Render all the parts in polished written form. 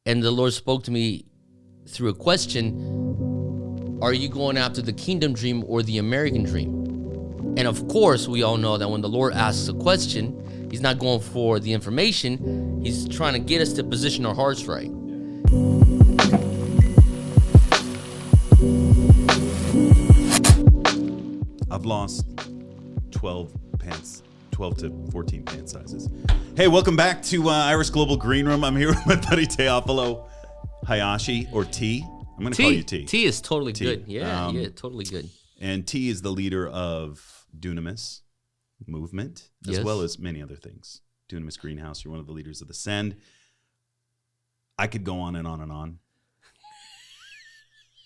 And the Lord spoke to me through a question, are you going after the kingdom dream or the American dream? And of course, we all know that when the Lord asks a question, he's not going for the information. He's trying to get us to position our hearts right. I've lost 12 to 14 pant sizes. Hey, welcome back to Irish Global Green Room. I'm here with my buddy Teo Hayashi, or T. I'm going to call you T. T is totally good. Yeah, totally good. And T is the leader of Dunamis movement, as well as many other things. Dunamis Greenhouse, you're one of the leaders of the Send. I could go on and on and on.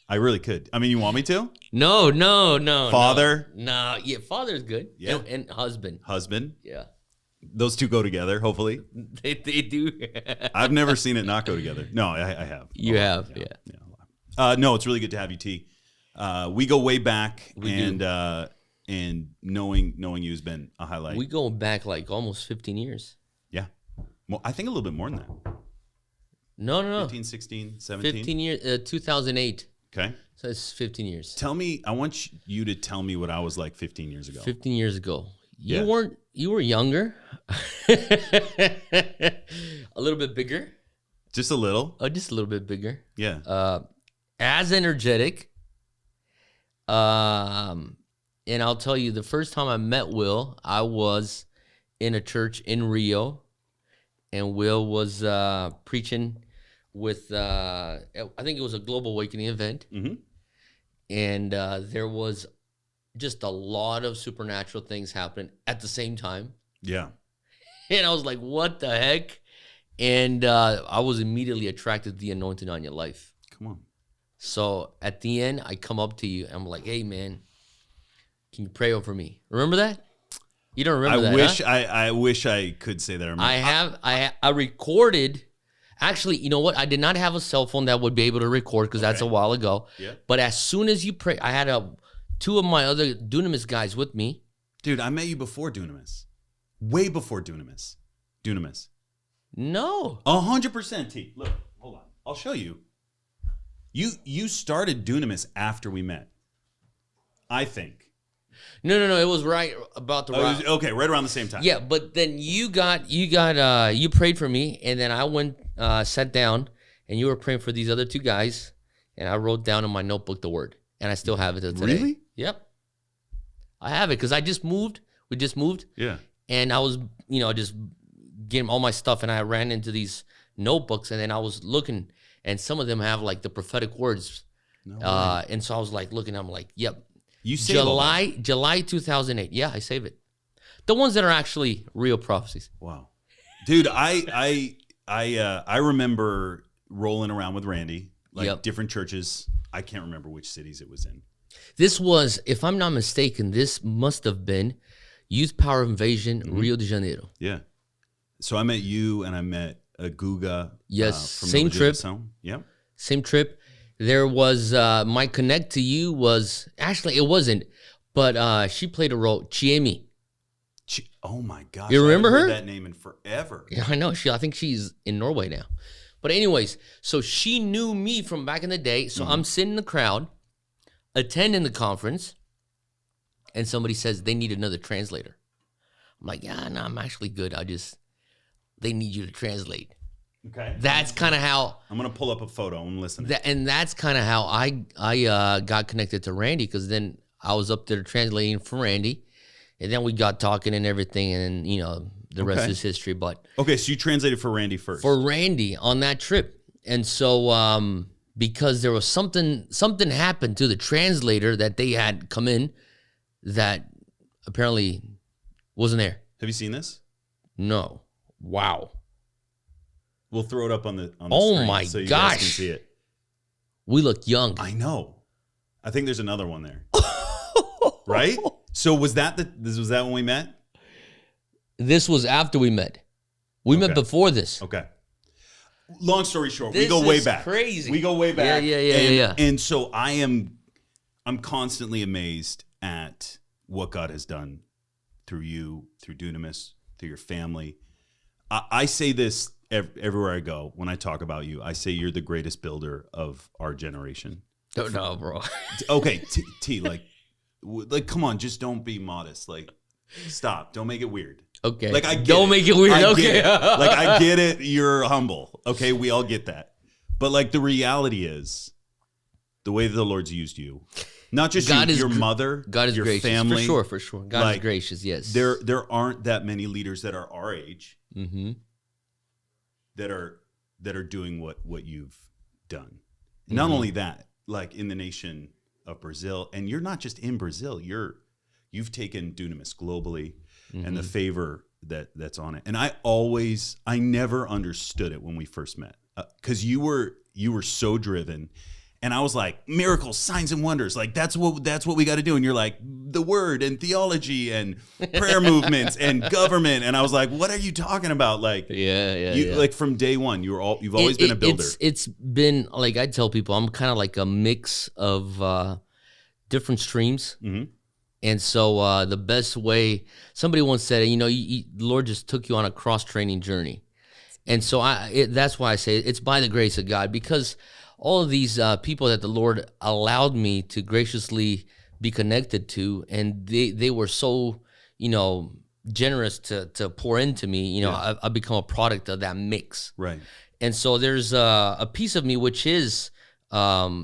I really could. I mean, you want me to? No. Father? No. Yeah, father's good. Yeah. And husband. Husband? Yeah. Those two go together, hopefully. They do. I've never seen it not go together. No, I have. You have, yeah. No, it's really good to have you, T. We go way back, We do. And knowing you has been a highlight. We go back like almost 15 years. Yeah. Well, I think a little bit more than that. No. 15, 16, 17? 15 years, 2008. Okay. So it's 15 years. Tell me, I want you to tell me what I was like 15 years ago. 15 years ago. Yeah. You were younger. A little bit bigger. Just a little? Just a little bit bigger. Yeah. As energetic. And I'll tell you, the first time I met Will, I was in a church in Rio, and Will was preaching with, I think it was a Global Awakening event, and there was just a lot of supernatural things happening at the same time. Yeah. And I was like, what the heck? And I was immediately attracted to the anointing on your life. Come on. So at the end, I come up to you, and I'm like, hey, man, can you pray over me? Remember that? You don't remember that, I wish I could say that. I recorded. Actually, you know what? I did not have a cell phone that would be able to record because that's a while ago. Yeah. But as soon as you pray, I had two of my other Dunamis guys with me. Dude, I met you before Dunamis. Way before Dunamis. No. 100% T. Look, hold on. I'll show you. You started Dunamis after we met. I think. No. It was right about the right. Okay, right around the same time. Yeah, but then you prayed for me, and then I went, sat down, and you were praying for these other two guys, and I wrote down in my notebook the word, and I still have it till today. Really? Yep. I have it because I just moved. We just moved. Yeah. And I was, just getting all my stuff, and I ran into these notebooks, and then I was looking, and some of them have like the prophetic words. No way. And so I was like looking, I'm like, yep. You save July 2008. Yeah, I save it. The ones that are actually real prophecies. Wow. Dude, I remember rolling around with Randy, different churches. I can't remember which cities it was in. This was, if I'm not mistaken, this must have been Youth Power Invasion, Rio de Janeiro. Yeah. So I met you, and I met Guga. Yes, from same trip. Yep. Same trip. There was, my connect to you was, actually it wasn't, but she played a role, Chiemi. Oh my gosh. You remember her? I haven't heard that name in forever. Yeah, I know. I think she's in Norway now. But anyways, so she knew me from back in the day. So I'm sitting in the crowd, attending the conference, and somebody says they need another translator. I'm like, yeah, no, I'm actually good. They need you to translate. Okay. That's kind of how I'm gonna pull up a photo and listen. And that's kind of how I got connected to Randy, because then I was up there translating for Randy, and then we got talking and everything, and the rest is history. But okay, so you translated for Randy first. For Randy on that trip, and so because there was something happened to the translator that they had come in that apparently wasn't there. Have you seen this? No. Wow. We'll throw it up on the screen my so you guys can see it. We look young. I know. I think there's another one there. Right? So was that when we met? This was after we met. We met before this. Okay. Long story short, we go way back. Crazy. We go way back. Yeah. And so I'm constantly amazed at what God has done through you, through Dunamis, through your family. I say this everywhere I go when I talk about you. I say you're the greatest builder of our generation. Don't know, bro. Okay, T, like, come on, just don't be modest. Like, stop. Don't make it weird. Okay. Like, I get don't it. make it weird. I Okay. get it. Like, I get it. You're humble. Okay, we all get that. But like, the reality is, the way that the Lord's used you, not just God your mother, God is your gracious. family, For sure. God is gracious. Yes. There aren't that many leaders that are our age that are doing what you've done. Not only that, like in the nation of Brazil, and you're not just in Brazil. You've taken Dunamis globally, and the favor that's on it. And I never understood it when we first met, because you were so driven. And I was like, miracles, signs, and wonders. Like, that's what we got to do. And you're like, the word and theology and prayer movements and government. And I was like, what are you talking about? Like, yeah. Like from day one, you've always been a builder. It's been like, I tell people, I'm kind of like a mix of different streams. And so the best way, somebody once said, the Lord just took you on a cross-training journey. And so that's why I say it's by the grace of God, because all of these people that the Lord allowed me to graciously be connected to, and they were so, generous to pour into me. I've become a product of that mix. Right. And so there's a piece of me which is, my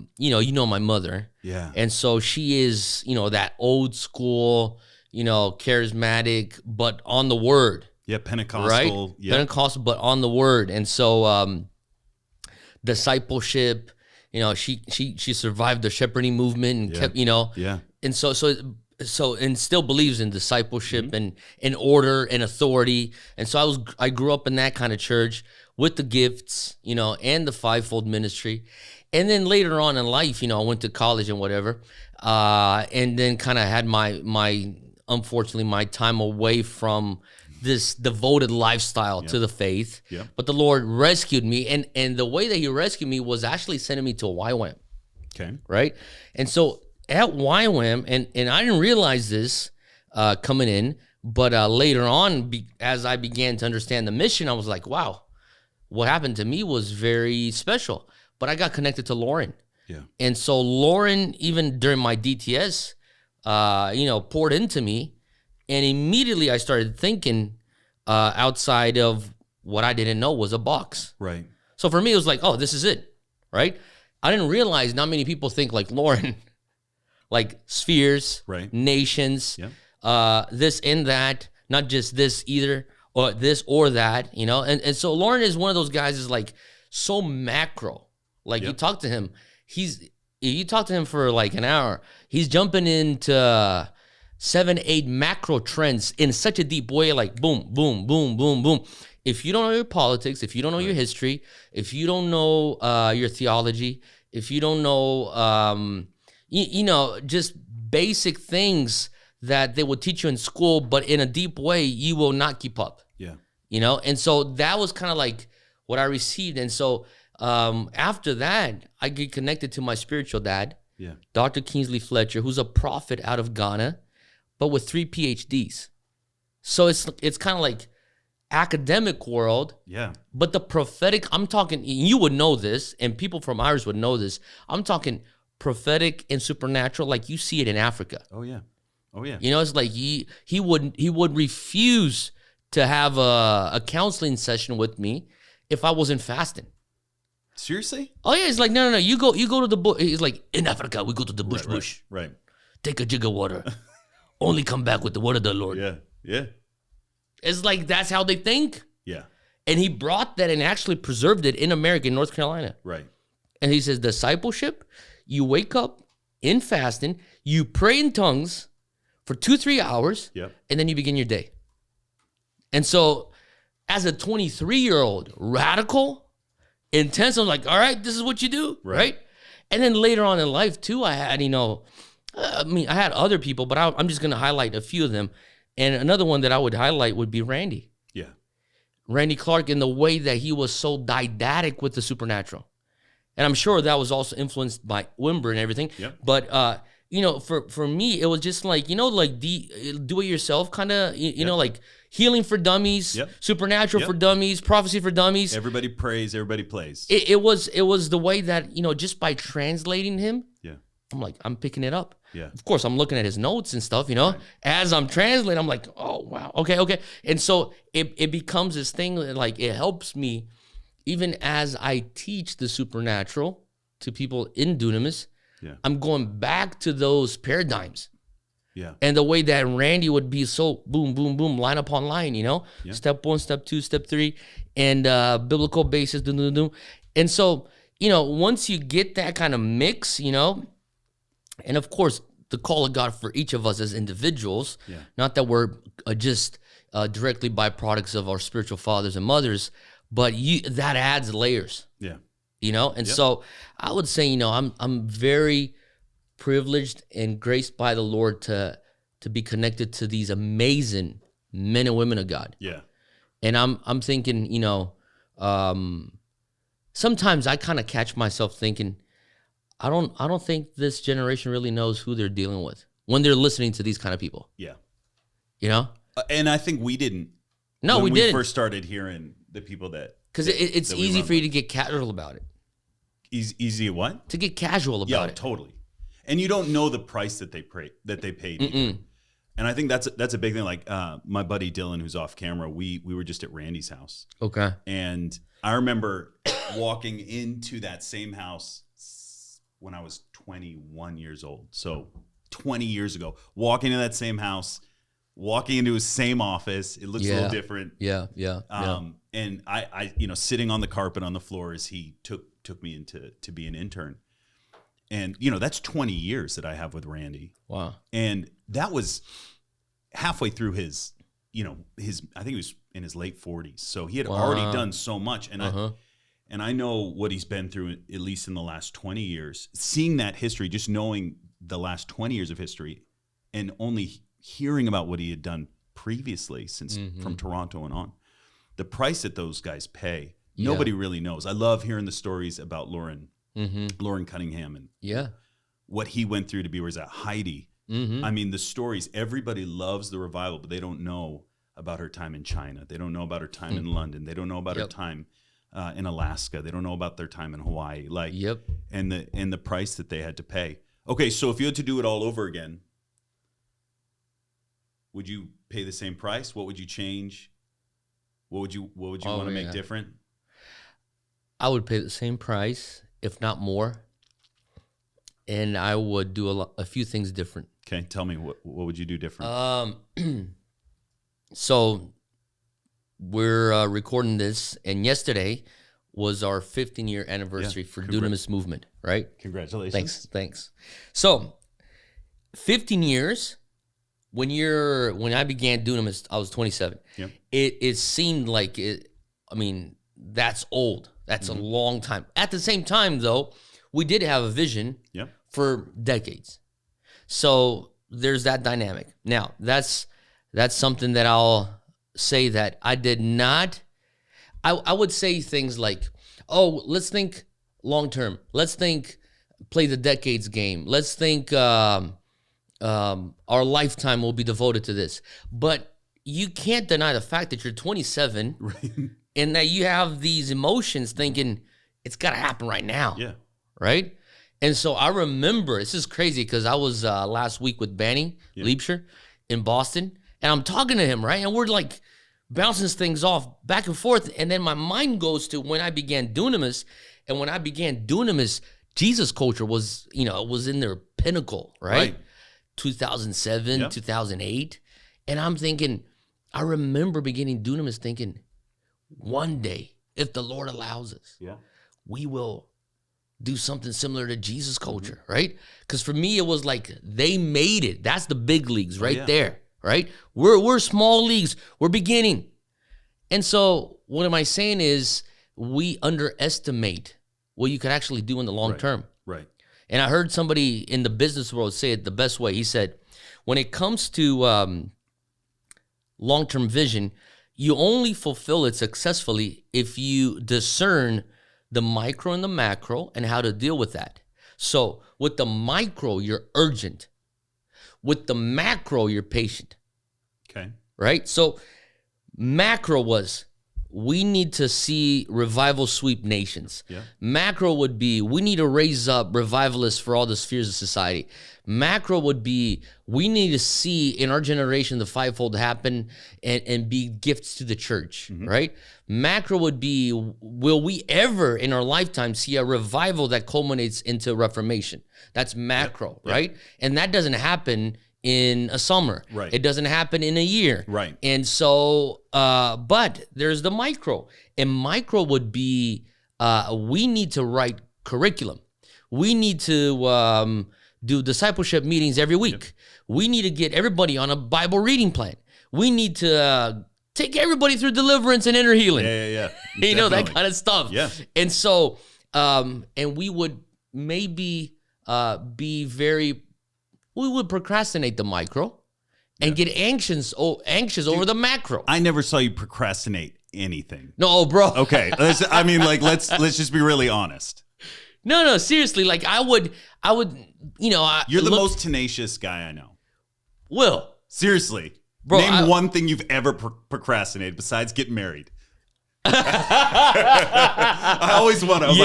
mother. Yeah. And so she is, that old school, charismatic, but on the word. Yeah, Pentecostal. Right? Yeah. Pentecostal, but on the word. And so discipleship, she survived the shepherding movement and kept, Yeah. And so and still believes in discipleship and in order and authority. And so I grew up in that kind of church with the gifts, and the fivefold ministry. And then later on in life, I went to college and whatever, and then kind of had unfortunately, my time away from this devoted lifestyle to the faith. Yep. But the Lord rescued me, and the way that He rescued me was actually sending me to a YWAM. Okay. Right? And so at YWAM, and I didn't realize this coming in, but later on, as I began to understand the mission, I was like, wow, what happened to me was very special. But I got connected to Lauren. Yeah. And so Lauren, even during my DTS, poured into me. And immediately I started thinking outside of what I didn't know was a box. Right. So for me, it was like, oh, this is it, right? I didn't realize not many people think like Lauren, like spheres, right, nations, yeah, this and that, not just this either, or this or that, And so Lauren is one of those guys is like so macro. Like you talk to him, you talk to him for like an hour, he's jumping into 7-8 macro trends in such a deep way, like boom, boom, boom, boom, boom. If you don't know your politics, if you don't know your history, if you don't know your theology, if you don't know, just basic things that they will teach you in school, but in a deep way, you will not keep up. Yeah. And so that was kind of like what I received. And so after that, I get connected to my spiritual dad, Dr. Kingsley Fletcher, who's a prophet out of Ghana, but with 3 PhDs. So it's kind of like academic world. Yeah. But the prophetic, I'm talking, you would know this, and people from Irish would know this. I'm talking prophetic and supernatural, like you see it in Africa. Oh yeah. Oh yeah. It's like he would refuse to have a counseling session with me if I wasn't fasting. Seriously? Oh yeah, it's like no. You go to the bush. He's like, in Africa we go to the bush. Right. Take a jig of water. Only come back with the word of the Lord. Yeah. Yeah. It's like that's how they think. Yeah. And he brought that and actually preserved it in America, in North Carolina. Right. And he says, discipleship, you wake up in fasting, you pray in tongues for 2-3 hours, and then you begin your day. And so as a 23-year-old, radical, intense, I'm like, all right, this is what you do, right? And then later on in life too, I had, I had other people, but I'm just going to highlight a few of them. And another one that I would highlight would be Randy. Yeah. Randy Clark, in the way that he was so didactic with the supernatural. And I'm sure that was also influenced by Wimber and everything. Yep. But, for me, it was just like, like the do it yourself kind of, like healing for dummies, supernatural for dummies, prophecy for dummies. Everybody prays, everybody plays. It was the way that, just by translating him, I'm like, I'm picking it up. Yeah. Of course, I'm looking at his notes and stuff, right. As I'm translating, I'm like, oh, wow. Okay. And so it becomes this thing that, like, it helps me even as I teach the supernatural to people in dunamis. Yeah. I'm going back to those paradigms. Yeah. And the way that Randy would be so boom, boom, boom, line upon line, Step 1, step 2, step 3, and biblical basis, And so, once you get that kind of mix, and of course, the call of God for each of us as individuals, not that we're just directly byproducts of our spiritual fathers and mothers, but that adds layers. Yeah. And so I would say, I'm very privileged and graced by the Lord to be connected to these amazing men and women of God. Yeah. And I'm thinking, sometimes I kind of catch myself thinking, I don't think this generation really knows who they're dealing with when they're listening to these kind of people. Yeah. And I think we didn't. No, when we didn't. First started hearing the people that, because it's easy for you to get casual about it. Easy what? To get casual about it. Yeah, totally. And you don't know the price that they paid. And I think that's a big thing. Like my buddy Dylan, who's off camera, we were just at Randy's house. Okay. And I remember walking into that same house when I was 21 years old. So 20 years ago, walking into that same house, walking into his same office. It looks a little different. Yeah. And I sitting on the carpet on the floor as he took me into to be an intern. And, that's 20 years that I have with Randy. Wow. And that was halfway through his, I think he was in his late 40s. So he had already done so much. And I know what he's been through, at least in the last 20 years. Seeing that history, just knowing the last 20 years of history, and only hearing about what he had done previously since from Toronto and on. The price that those guys pay, nobody really knows. I love hearing the stories about Lauren Cunningham and what he went through to be where he's at. Heidi. I mean, the stories, everybody loves the revival, but they don't know about her time in China. They don't know about her time in London. They don't know about her time in Alaska. They don't know about their time in Hawaii. And the price that they had to pay. Okay, so if you had to do it all over again, would you pay the same price? What would you change? What would you want to make different? I would pay the same price, if not more, and I would do a few things different. Okay, tell me what would you do different? So we're recording this, and yesterday was our 15-year anniversary for Dunamis Movement, right? Congratulations. Thanks. So 15 years. When I began Dunamis, I was 27. Yep. It seemed like it. I mean, that's old. That's a long time. At the same time, though, we did have a vision for decades. So there's that dynamic. Now, that's something that I'll say that I did not. I would say things like, oh, let's think long term. Let's think play the decades game. Let's think our lifetime will be devoted to this. But you can't deny the fact that you're 27 and that you have these emotions thinking it's got to happen right now. Yeah. Right? And so I remember, this is crazy because I was last week with Banny Liebscher in Boston, and I'm talking to him, right? And we're like bouncing things off back and forth. And then my mind goes to when I began Dunamis. And when I began Dunamis, Jesus culture was, was in their pinnacle, right? 2007, 2008. And I'm thinking, I remember beginning Dunamis thinking, one day, if the Lord allows us, we will do something similar to Jesus culture, right? Because for me, it was like they made it. That's the big leagues there, right? We're small leagues. We're beginning. And so what am I saying is we underestimate what you could actually do in the long term. Right. And I heard somebody in the business world say it the best way. He said, when it comes to long-term vision, you only fulfill it successfully if you discern the micro and the macro and how to deal with that. So with the micro, you're urgent. With the macro, you're patient. Okay. Right? So Macro was, we need to see revival sweep nations. Yeah. Macro would be, we need to raise up revivalists for all the spheres of society. Macro would be, we need to see in our generation the fivefold happen and be gifts to the church, right? Macro would be, will we ever in our lifetime see a revival that culminates into reformation? That's macro, right? And that doesn't happen in a summer. Right. It doesn't happen in a year. Right. And so, but there's the micro. And micro would be, we need to write curriculum. We need to do discipleship meetings every week. Yep. We need to get everybody on a Bible reading plan. We need to take everybody through deliverance and inner healing. Yeah. You know, that kind of stuff. Yeah. And so, and we would maybe be very, we would procrastinate the micro and get anxious over the macro. I never saw you procrastinate anything. No, bro. Okay. Let's just be really honest. No, seriously. Like I would, you know. You're the most tenacious guy I know. Will. Seriously. Bro, Name one thing you've ever procrastinated besides getting married. I always wonder. I was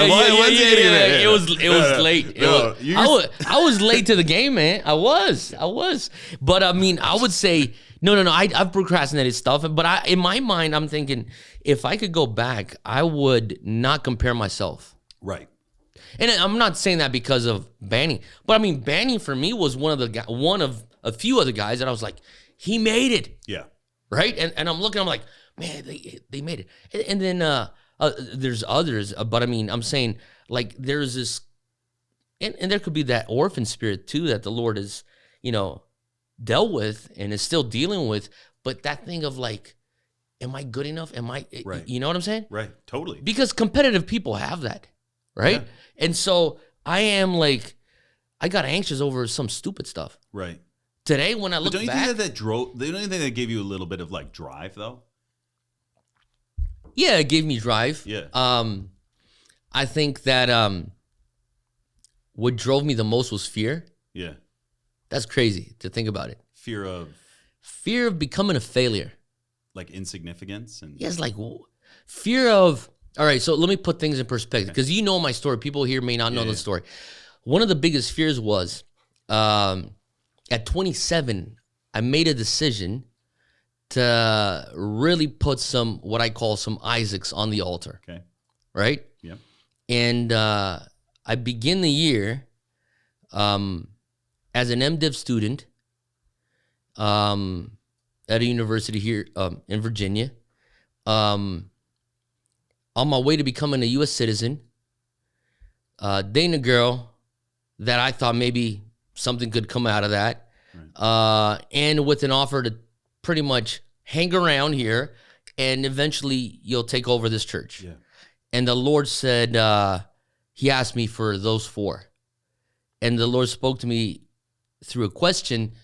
It was late. I was late to the game, man. I was. But I mean, I would say no. I've procrastinated stuff, but in my mind, I'm thinking if I could go back, I would not compare myself. Right. And I'm not saying that because of Banning, but I mean, Banning for me was one of a few other guys that I was like, he made it. Yeah. Right. And I'm looking, I'm like, man, they made it. And then there's others, but I mean, I'm saying like there's this, and there could be that orphan spirit too that the Lord has, you know, dealt with and is still dealing with. But that thing of like, am I good enough? Am I, right. You know what I'm saying? Right. Totally. Because competitive people have that. Right. Yeah. And so I am like, I got anxious over some stupid stuff. Right. Today, when I look back. Don't you think that gave you a little bit of like drive though? Yeah, it gave me drive. Yeah. I think that what drove me the most was fear. Yeah. That's crazy to think about it. Fear of becoming a failure. Like insignificance and yes, like fear of. All right, so let me put things in perspective because you know my story. People here may not know the story. One of the biggest fears was at 27, I made a decision to really put what I call some Isaacs on the altar. Okay. Right? Yeah. And I begin the year as an MDiv student at a university here in Virginia. On my way to becoming a U.S. citizen, dating a girl that I thought maybe something could come out of that, right. And with an offer to pretty much hang around here, and eventually you'll take over this church. Yeah. And the Lord said, he asked me for those four. And the Lord spoke to me through a question,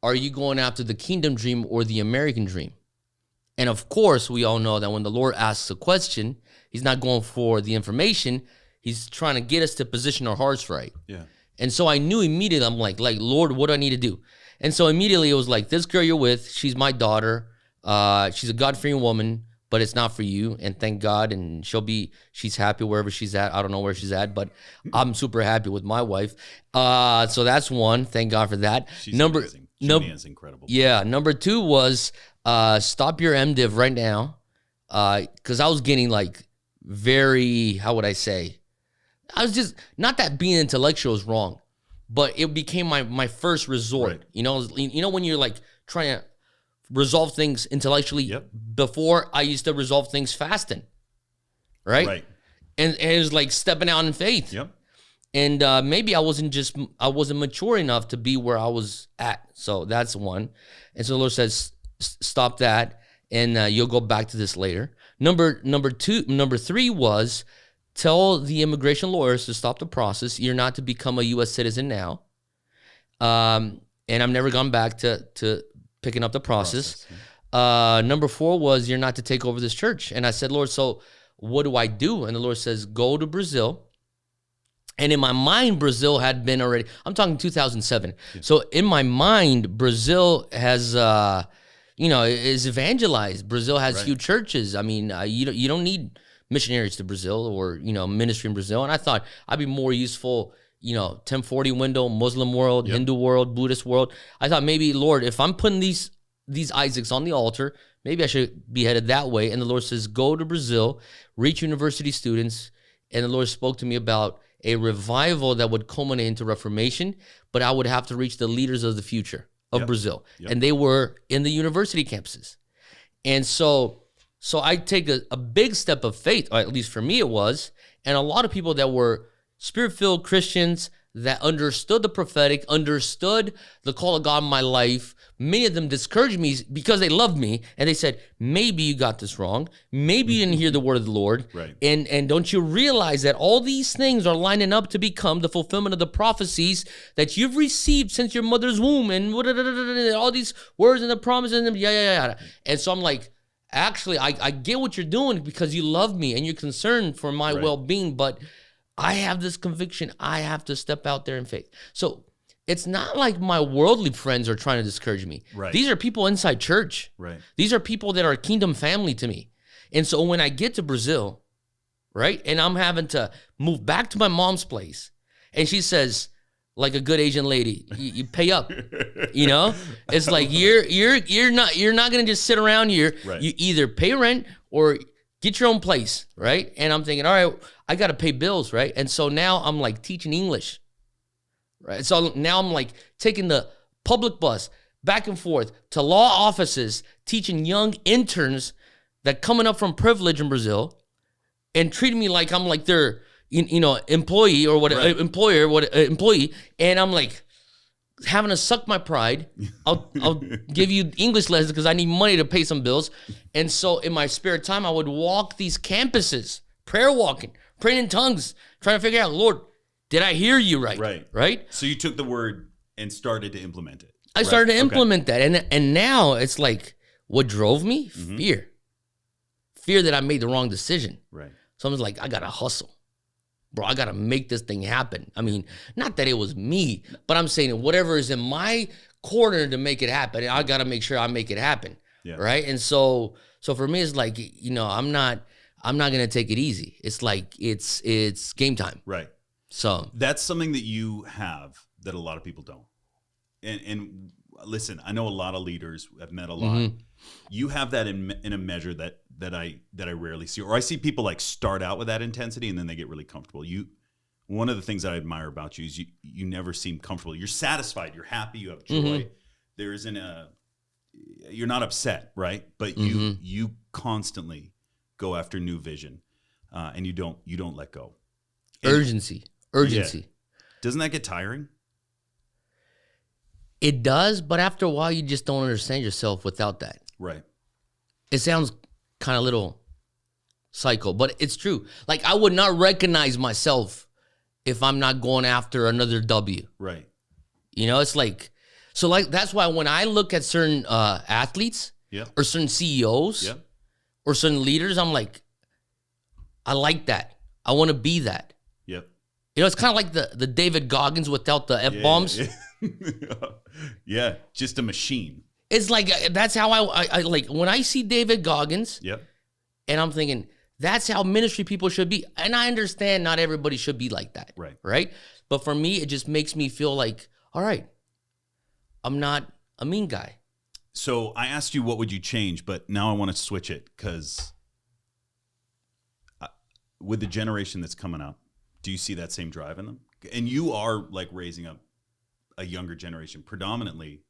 are you going after the kingdom dream or the American dream? And of course, we all know that when the Lord asks a question, he's not going for the information. He's trying to get us to position our hearts right. Yeah. And so I knew immediately, I'm like, Lord, what do I need to do? And so immediately it was like, this girl you're with, she's my daughter. She's a God-fearing woman, but it's not for you. And thank God. And she's happy wherever she's at. I don't know where she's at, but I'm super happy with my wife. So that's one. Thank God for that. She's amazing. Jimmy is incredible. Yeah. Number two was stop your MDiv right now. Because I was getting like very, how would I say? I was just, not that being intellectual is wrong, but it became my first resort. Right. You know when you're like trying to resolve things intellectually. Yep. Before I used to resolve things fasting. Right. And it was like stepping out in faith. Yep. And maybe I wasn't mature enough to be where I was at. So that's one. And so the Lord says, stop that, and you'll go back to this later. Number three was tell the immigration lawyers to stop the process. You're not to become a U.S. citizen now. And I've never gone back to picking up the process. Number four was you're not to take over this church. And I said, Lord, so what do I do? And the Lord says, go to Brazil. And in my mind, Brazil had been already, I'm talking 2007. Yeah. So in my mind, Brazil has is evangelized. Brazil has Right. huge churches. I mean, you don't need missionaries to Brazil or, ministry in Brazil. And I thought I'd be more useful, 1040 window, Muslim world, Hindu world, Buddhist world. I thought maybe, Lord, if I'm putting these Isaacs on the altar, maybe I should be headed that way. And the Lord says, go to Brazil, reach university students. And the Lord spoke to me about a revival that would culminate into Reformation, but I would have to reach the leaders of the future of Brazil. And they were in the university campuses. And so I take a big step of faith, or at least for me it was, and a lot of people that were Spirit-filled Christians that understood the prophetic, understood the call of God in my life. Many of them discouraged me because they loved me, and they said, maybe you got this wrong. Maybe you didn't hear the word of the Lord. Right. And don't you realize that all these things are lining up to become the fulfillment of the prophecies that you've received since your mother's womb, and all these words and the promises, and yada. And so I'm like, actually, I get what you're doing because you love me and you're concerned for my well-being, but I have this conviction. I have to step out there in faith. So it's not like my worldly friends are trying to discourage me. Right. These are people inside church. Right. These are people that are kingdom family to me. And so when I get to Brazil, right, and I'm having to move back to my mom's place, and she says, like a good Asian lady, you pay up. It's like you're not gonna just sit around here. Right. You either pay rent or get your own place, right? And I'm thinking, all right, I got to pay bills, right? And so now I'm like teaching English, right? So now I'm like taking the public bus back and forth to law offices, teaching young interns that coming up from privilege in Brazil and treating me like I'm like their, employee or whatever, employee. And I'm like having to suck my pride. I'll give you English lessons because I need money to pay some bills. And so in my spare time, I would walk these campuses, prayer walking, praying in tongues, trying to figure out, Lord, did I hear you right? Right? So you took the word and started to implement it. I started to implement that. And now it's like, what drove me? Fear. Fear that I made the wrong decision. Right. So I was like, I got to hustle. Bro, I got to make this thing happen. I mean, not that it was me, but I'm saying whatever is in my corner to make it happen, I got to make sure I make it happen. Yeah. Right. And so for me, it's like, I'm not going to take it easy. It's like, it's game time. Right. So that's something that you have that a lot of people don't. And listen, I know a lot of leaders. I've met a lot. You have that in a measure that I rarely see, or I see people like start out with that intensity and then they get really comfortable. One of the things that I admire about you is you never seem comfortable. You're satisfied. You're happy. You have joy. There isn't you're not upset, right? But you constantly go after new vision, and you don't let go. Urgency. Yeah. Doesn't that get tiring? It does, but after a while, you just don't understand yourself without that. Right. It sounds kind of little psycho, but it's true. Like, I would not recognize myself if I'm not going after another W. Right. It's like, so like, that's why when I look at certain athletes or certain CEOs or certain leaders, I'm like, I like that. I want to be that. Yep. It's kind of like the David Goggins without the F-bombs. Yeah, just a machine. It's like, that's how I like, when I see David Goggins, and I'm thinking, that's how ministry people should be. And I understand not everybody should be like that. Right? But for me, it just makes me feel like, all right, I'm not a mean guy. So I asked you what would you change, but now I want to switch it because with the generation that's coming up, do you see that same drive in them? And you are like raising up a younger generation predominantly.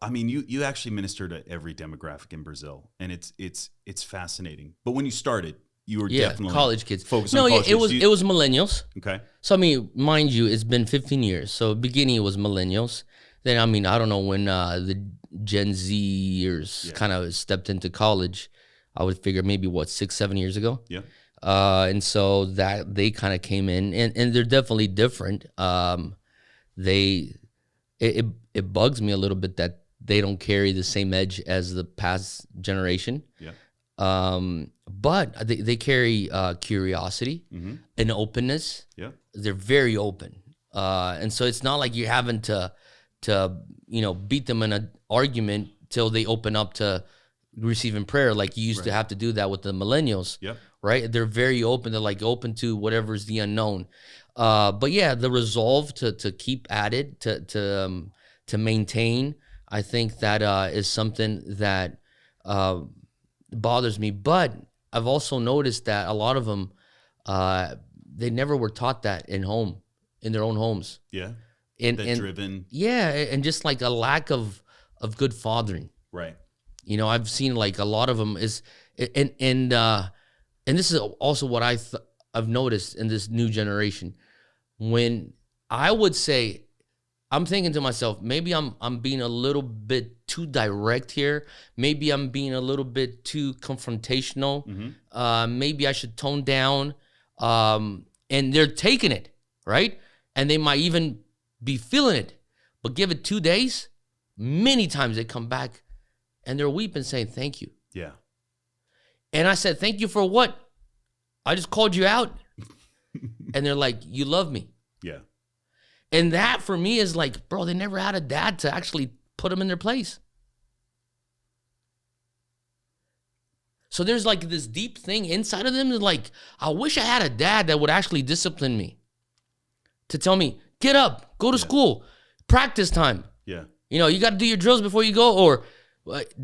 I mean, you actually minister to every demographic in Brazil, and it's fascinating. But when you started, you were definitely college kids. Focused on college kids. It was millennials. Okay. So I mean, mind you, it's been 15 years. So beginning it was millennials. Then I mean, I don't know when the Gen Zers kind of stepped into college. I would figure maybe 6-7 years ago. Yeah. And so that they kind of came in, and they're definitely different. It bugs me a little bit that they don't carry the same edge as the past generation. Yeah. But they carry curiosity and openness. Yeah. They're very open. And so it's not like you're having to beat them in an argument till they open up to receiving prayer. Like you used to have to do that with the millennials. Yep. Right? They're very open. They're like open to whatever's the unknown. But yeah, the resolve to keep at it, to maintain, I think that is something that bothers me. But I've also noticed that a lot of them, they never were taught that in their own homes. Yeah. And driven. Yeah, and just like a lack of good fathering. Right. You know, I've seen like a lot of them is, and this is also what I've noticed in this new generation. When I would say, I'm thinking to myself, maybe I'm being a little bit too direct here. Maybe I'm being a little bit too confrontational. Mm-hmm. Maybe I should tone down. And they're taking it, right? And they might even be feeling it. But give it 2 days, many times they come back and they're weeping saying, thank you. Yeah. And I said, thank you for what? I just called you out. And they're like, you love me. Yeah. And that for me is like, bro, they never had a dad to actually put them in their place. So there's like this deep thing inside of them. Like, I wish I had a dad that would actually discipline me. To tell me, get up, go to school, practice time. Yeah. You know, you got to do your drills before you go. Or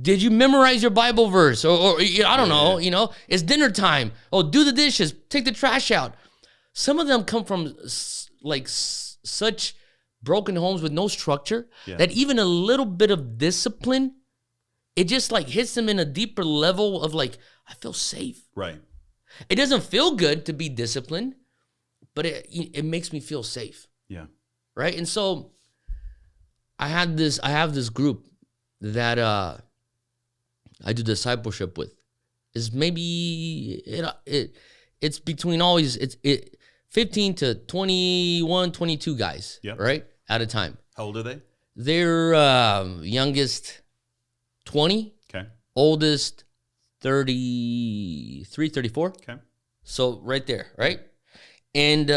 did you memorize your Bible verse? Or I don't know, you know, it's dinner time. Oh, do the dishes, take the trash out. Some of them come from like such broken homes with no structure that even a little bit of discipline, it just like hits them in a deeper level of like, I feel safe. Right. It doesn't feel good to be disciplined, but it makes me feel safe. Yeah. Right. And so I have this group that I do discipleship with. Is maybe it's between always 15 to 21, 22 guys, right? At a time. How old are they? They're youngest 20, okay. Oldest 33, 34. Okay. So right there, right? And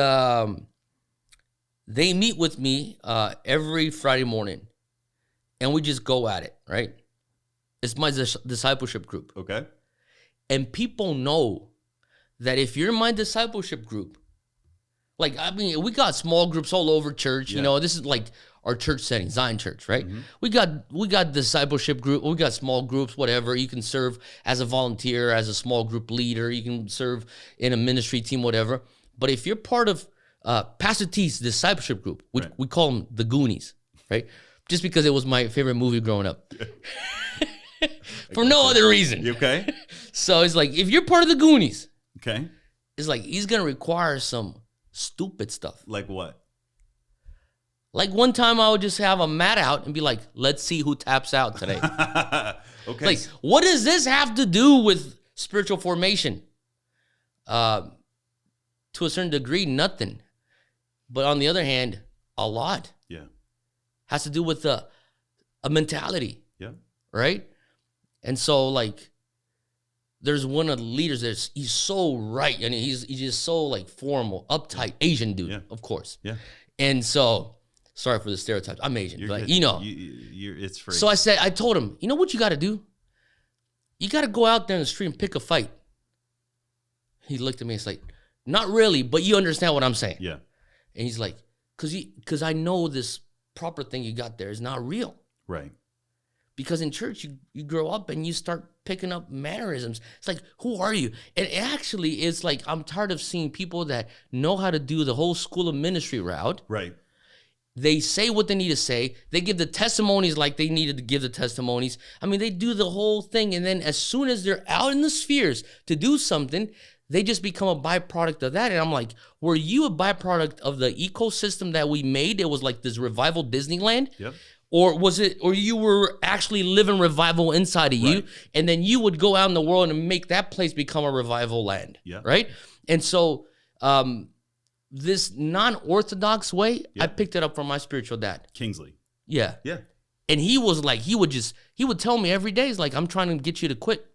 they meet with me every Friday morning, and we just go at it, right? It's my discipleship group. Okay. And people know that if you're in my discipleship group, like, I mean, we got small groups all over church. You know, this is like our church setting, Zion Church, right? Mm-hmm. We got discipleship group. We got small groups, whatever. You can serve as a volunteer, as a small group leader. You can serve in a ministry team, whatever. But if you're part of Pastor T's discipleship group, we call them the Goonies, right? Just because it was my favorite movie growing up. For no other reason. You okay? So it's like, if you're part of the Goonies, okay, it's like he's going to require some stupid stuff. Like what? Like one time I would just have a mat out and be like, let's see who taps out today. Okay. Like, what does this have to do with spiritual formation? To a certain degree, nothing. But on the other hand, a lot. Yeah. Has to do with a mentality. Yeah. Right? And so, like, there's one of the leaders that's, he's so right. I mean, he's just so, like, formal, uptight, Asian dude, of course. Yeah. And so, sorry for the stereotypes. I'm Asian, You're but good. you know. It's free. So I told him, you know what you got to do? You got to go out there in the street and pick a fight. He looked at me and he's like, not really, but you understand what I'm saying. Yeah. And he's like, because I know this proper thing you got there is not real. Right. Because in church, you grow up and you start picking up mannerisms. It's like, who are you? And actually, it's like, I'm tired of seeing people that know how to do the whole school of ministry route. Right. They say what they need to say. They give the testimonies like they needed to give the testimonies. I mean, they do the whole thing. And then as soon as they're out in the spheres to do something, they just become a byproduct of that. And I'm like, were you a byproduct of the ecosystem that we made? It was like this revival Disneyland. Yep. Or was it, or you were actually living revival inside of you, and then you would go out in the world and make that place become a revival land, right? And so this non-orthodox way, I picked it up from my spiritual dad. Kingsley. Yeah. Yeah. And he was like, he would tell me every day, he's like, I'm trying to get you to quit.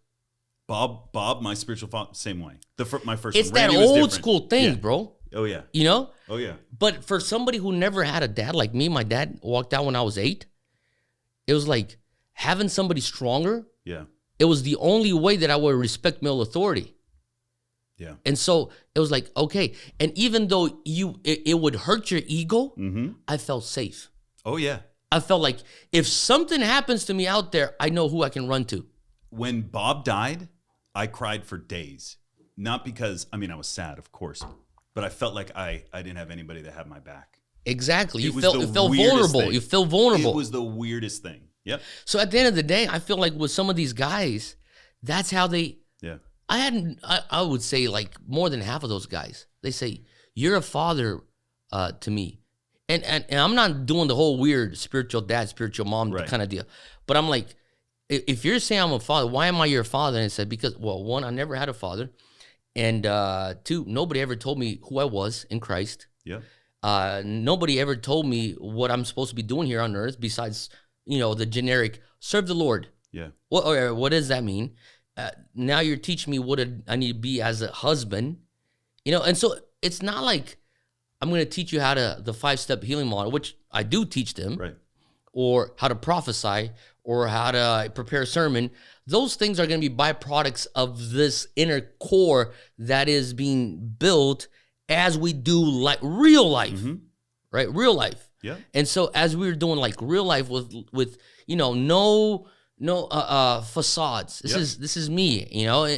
Bob, my spiritual father, same way. My first It's one. that old school thing, bro. Oh, yeah. You know? Oh, yeah. But for somebody who never had a dad like me, my dad walked out when I was 8. It was like having somebody stronger, Yeah. it was the only way that I would respect male authority. Yeah. And so it was like, okay. And even though it would hurt your ego, I felt safe. Oh, yeah. I felt like if something happens to me out there, I know who I can run to. When Bob died, I cried for days. Not because, I was sad, of course, but I felt like I didn't have anybody that had my back. Exactly. You It felt vulnerable. thing. You felt vulnerable. It was the weirdest thing. Yep. So at the end of the day, I feel like with some of these guys, that's how they, Yeah. I would say like more than half of those guys, they say, you're a father to me. And I'm not doing the whole weird spiritual dad, spiritual mom kind of deal. But I'm like, if you're saying I'm a father, why am I your father? And I said, because, well, one, I never had a father. And two, nobody ever told me who I was in Christ. Yeah. Nobody ever told me what I'm supposed to be doing here on earth besides, the generic, serve the Lord. Yeah. What does that mean? Now you're teaching me what I need to be as a husband. And so it's not like I'm going to teach you how to, the 5-step healing model, which I do teach them. Right. Or how to prophesy, or how to prepare a sermon. Those things are going to be byproducts of this inner core that is being built as we do like real life, right? Real life. Yeah. And so as we were doing like real life with no facades. This is me,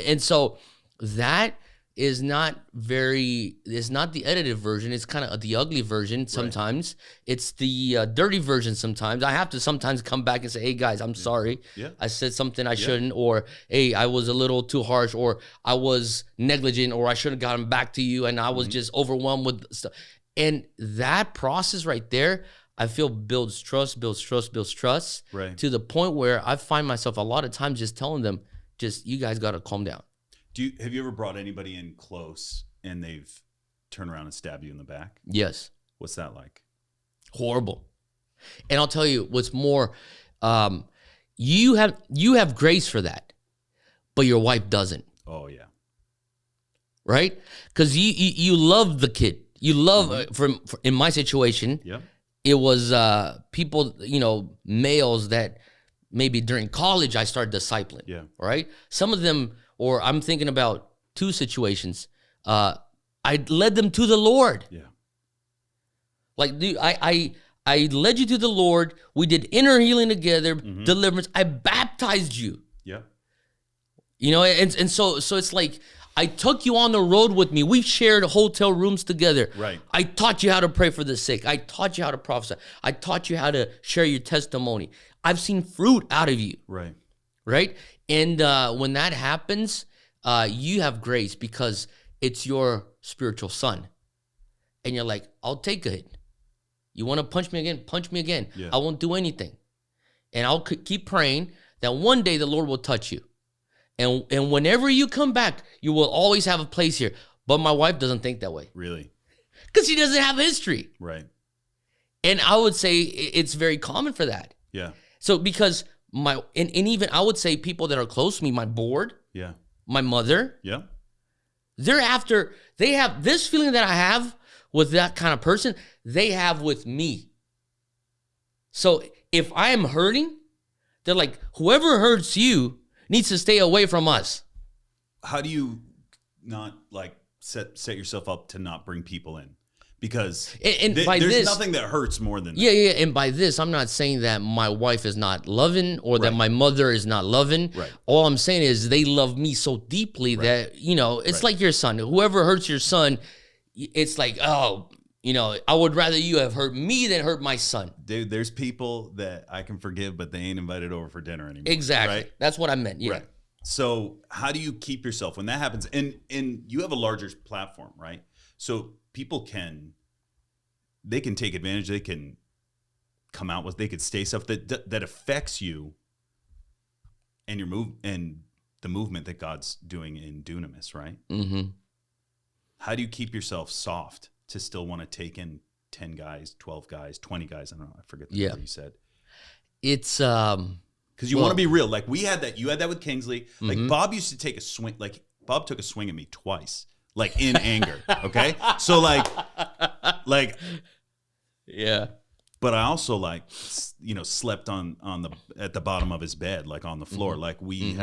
and so that is not it's not the edited version. It's kind of the ugly version sometimes. Right. It's the dirty version sometimes. I have to sometimes come back and say, hey guys, I'm sorry. Yeah. I said something I shouldn't, or hey, I was a little too harsh, or I was negligent, or I should have gotten back to you and I was just overwhelmed with stuff. And that process right there, I feel builds trust right. to the point where I find myself a lot of times just telling them, you guys got to calm down. Have you ever brought anybody in close and they've turned around and stabbed you in the back? Yes. What's that like? Horrible. And I'll tell you what's more, you have grace for that, but your wife doesn't. Oh yeah. Right? Because you love the kid. You love in my situation. Yeah. It was people, males that maybe during college I started discipling. Yeah. Right. Some of them. Or I'm thinking about 2 situations. I led them to the Lord. Yeah. Like, dude, I led you to the Lord. We did inner healing together, deliverance. I baptized you. Yeah. And so it's like I took you on the road with me. We've shared hotel rooms together. Right. I taught you how to pray for the sick. I taught you how to prophesy. I taught you how to share your testimony. I've seen fruit out of you. Right. Right? And when that happens, you have grace because it's your spiritual son. And you're like, I'll take a hit. You want to punch me again? Punch me again. Yeah. I won't do anything. And I'll keep praying that one day the Lord will touch you. And whenever you come back, you will always have a place here. But my wife doesn't think that way. Really? Because she doesn't have a history. Right. And I would say it's very common for that. Yeah. So because and even I would say people that are close to me, my board, yeah, my mother, yeah, they have this feeling that I have with that kind of person, they have with me. So if I am hurting, they're like, whoever hurts you needs to stay away from us. How do you not like set yourself up to not bring people in? Because there's nothing that hurts more than that. Yeah. And by this, I'm not saying that my wife is not loving or that my mother is not loving. Right. All I'm saying is they love me so deeply that, it's like your son. Whoever hurts your son, it's like, oh, I would rather you have hurt me than hurt my son. Dude, there's people that I can forgive, but they ain't invited over for dinner anymore. Exactly. Right? That's what I meant. Yeah. Right. So how do you keep yourself when that happens? And you have a larger platform, right? So people they can take advantage. They can come out with, they could say stuff that affects you and your and the movement that God's doing in Dunamis, right? Mm-hmm. How do you keep yourself soft to still want to take in 10 guys, 12 guys, 20 guys? I don't know. I forget the number you said. It's because you want to be real. Like we had that. You had that with Kingsley. Like Bob used to take a swing. Like Bob took a swing at me twice. Like in anger. Okay. So like. Yeah. But I also like, slept at the bottom of his bed, like on the floor. Like we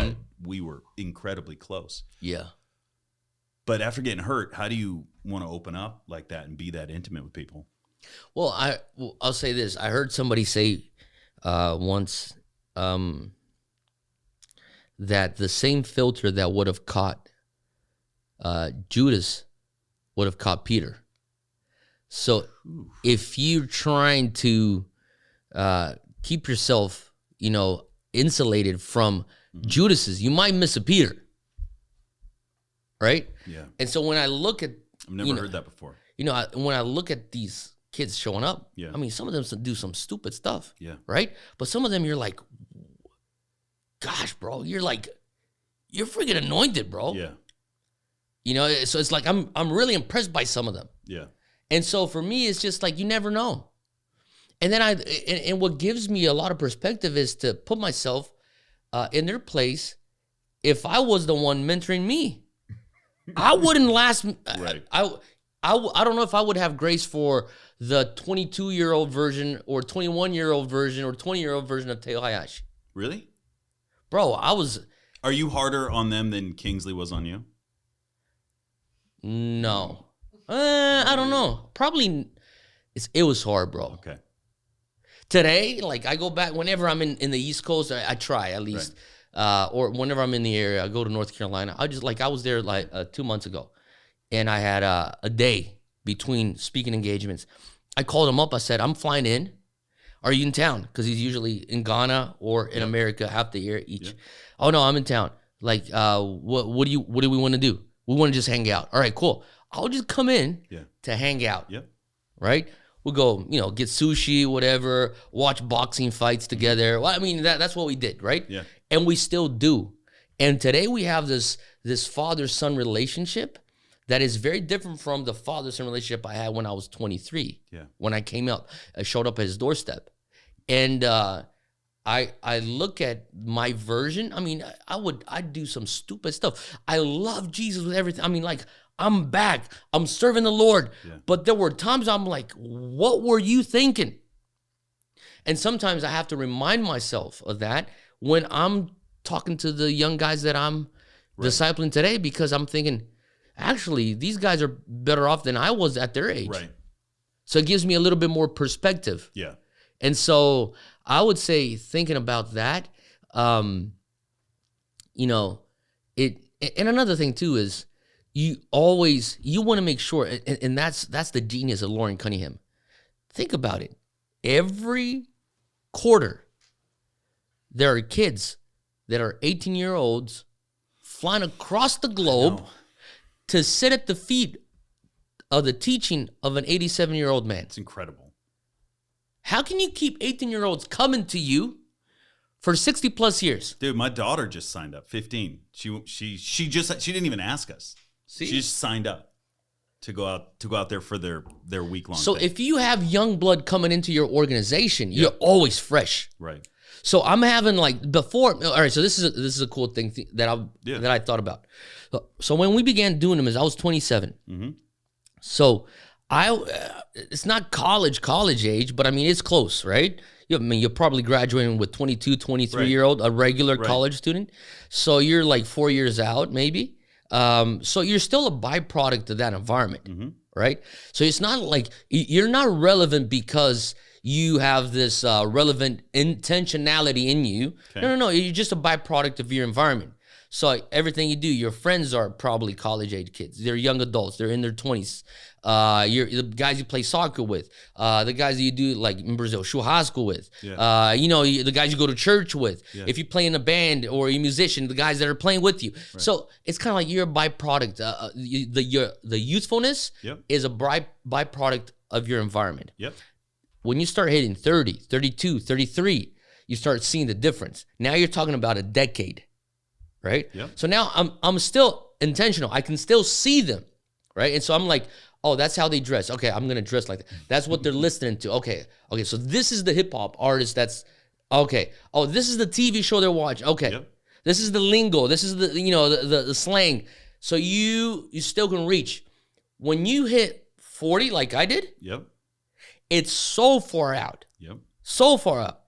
were incredibly close. Yeah. But after getting hurt, how do you want to open up like that and be that intimate with people? Well, I'll say this. I heard somebody say once that the same filter that would have caught Judas would have caught Peter. So if you're trying to keep yourself, insulated from Judas's, you might miss a Peter. Right? Yeah. And so when I look at... I've never heard that before. When I look at these kids showing up, yeah. I mean, some of them do some stupid stuff. Yeah. Right? But some of them you're like, gosh, bro, you're freaking anointed, bro. Yeah. So it's like I'm really impressed by some of them. Yeah. And so for me, it's just like you never know. And then and what gives me a lot of perspective is to put myself in their place. If I was the one mentoring me, I wouldn't last. Right. I don't know if I would have grace for the 22-year-old version or 21-year-old version or 20-year-old version of Teo Hayashi. Really? Bro, Are you harder on them than Kingsley was on you? No. I don't know. Probably it was hard, bro. Okay. Today, like I go back whenever I'm in the East Coast, I try at least. Right. Or whenever I'm in the area, I go to North Carolina. I was there like 2 months ago, and I had a day between speaking engagements. I called him up. I said, I'm flying in. Are you in town? Because he's usually in Ghana or in America half the year each. Oh no, I'm in town. Like, what do we want to do? We want to just hang out. All right, cool. I'll just come in to hang out. Yep. Right? We'll go, get sushi, whatever, watch boxing fights together. Well, I mean, that's what we did, right? Yeah. And we still do. And today we have this father-son relationship that is very different from the father-son relationship I had when I was 23. Yeah. When I came out, I showed up at his doorstep. And I look at my version. I mean, I'd do some stupid stuff. I love Jesus with everything. I mean, like, I'm back. I'm serving the Lord. Yeah. But there were times I'm like, what were you thinking? And sometimes I have to remind myself of that when I'm talking to the young guys that I'm discipling today, because I'm thinking, actually, these guys are better off than I was at their age. Right. So it gives me a little bit more perspective. Yeah. And so I would say, thinking about that, and another thing too is you want to make sure, and that's the genius of Lauren Cunningham. Think about it. Every quarter, there are kids that are 18-year-olds flying across the globe to sit at the feet of the teaching of an 87-year-old man. It's incredible. How can you keep 18-year-olds coming to you for 60 plus years? Dude, my daughter just signed up, 15. She didn't even ask us. See? She just signed up to go out there for their week-long So thing. if you have young blood coming into your organization, you're always fresh. Right. So I'm having before. All right. So this is a cool thing that I thought about. So when we began doing them, I was 27. Mm-hmm. So it's not college age, but I mean it's close, right? You're probably graduating with 22, 23-year-old, a regular college student. So you're like 4 years out, maybe. So you're still a byproduct of that environment, right? So it's not like you're not relevant because you have this relevant intentionality in you. Okay. No. You're just a byproduct of your environment. So everything you do, your friends are probably college-age kids. They're young adults. They're in their 20s. The guys you play soccer with, the guys that you do like in Brazil, churrasco with, the guys you go to church with. Yeah. If you play in a band or you're a musician, the guys that are playing with you. Right. So it's kind of like you're a byproduct. The youthfulness is a byproduct of your environment. Yep. When you start hitting 30, 32, 33, you start seeing the difference. Now you're talking about a decade. Right? Yep. So now I'm still intentional. I can still see them, right? And so I'm like, oh, that's how they dress. Okay, I'm gonna dress like that. That's what they're listening to. Okay. So this is the hip hop artist. That's okay. Oh, this is the TV show they're watching. Okay. Yep. This is the lingo. This is the slang. So you still can reach. When you hit 40, like I did. Yep. It's so far out. Yep. So far out.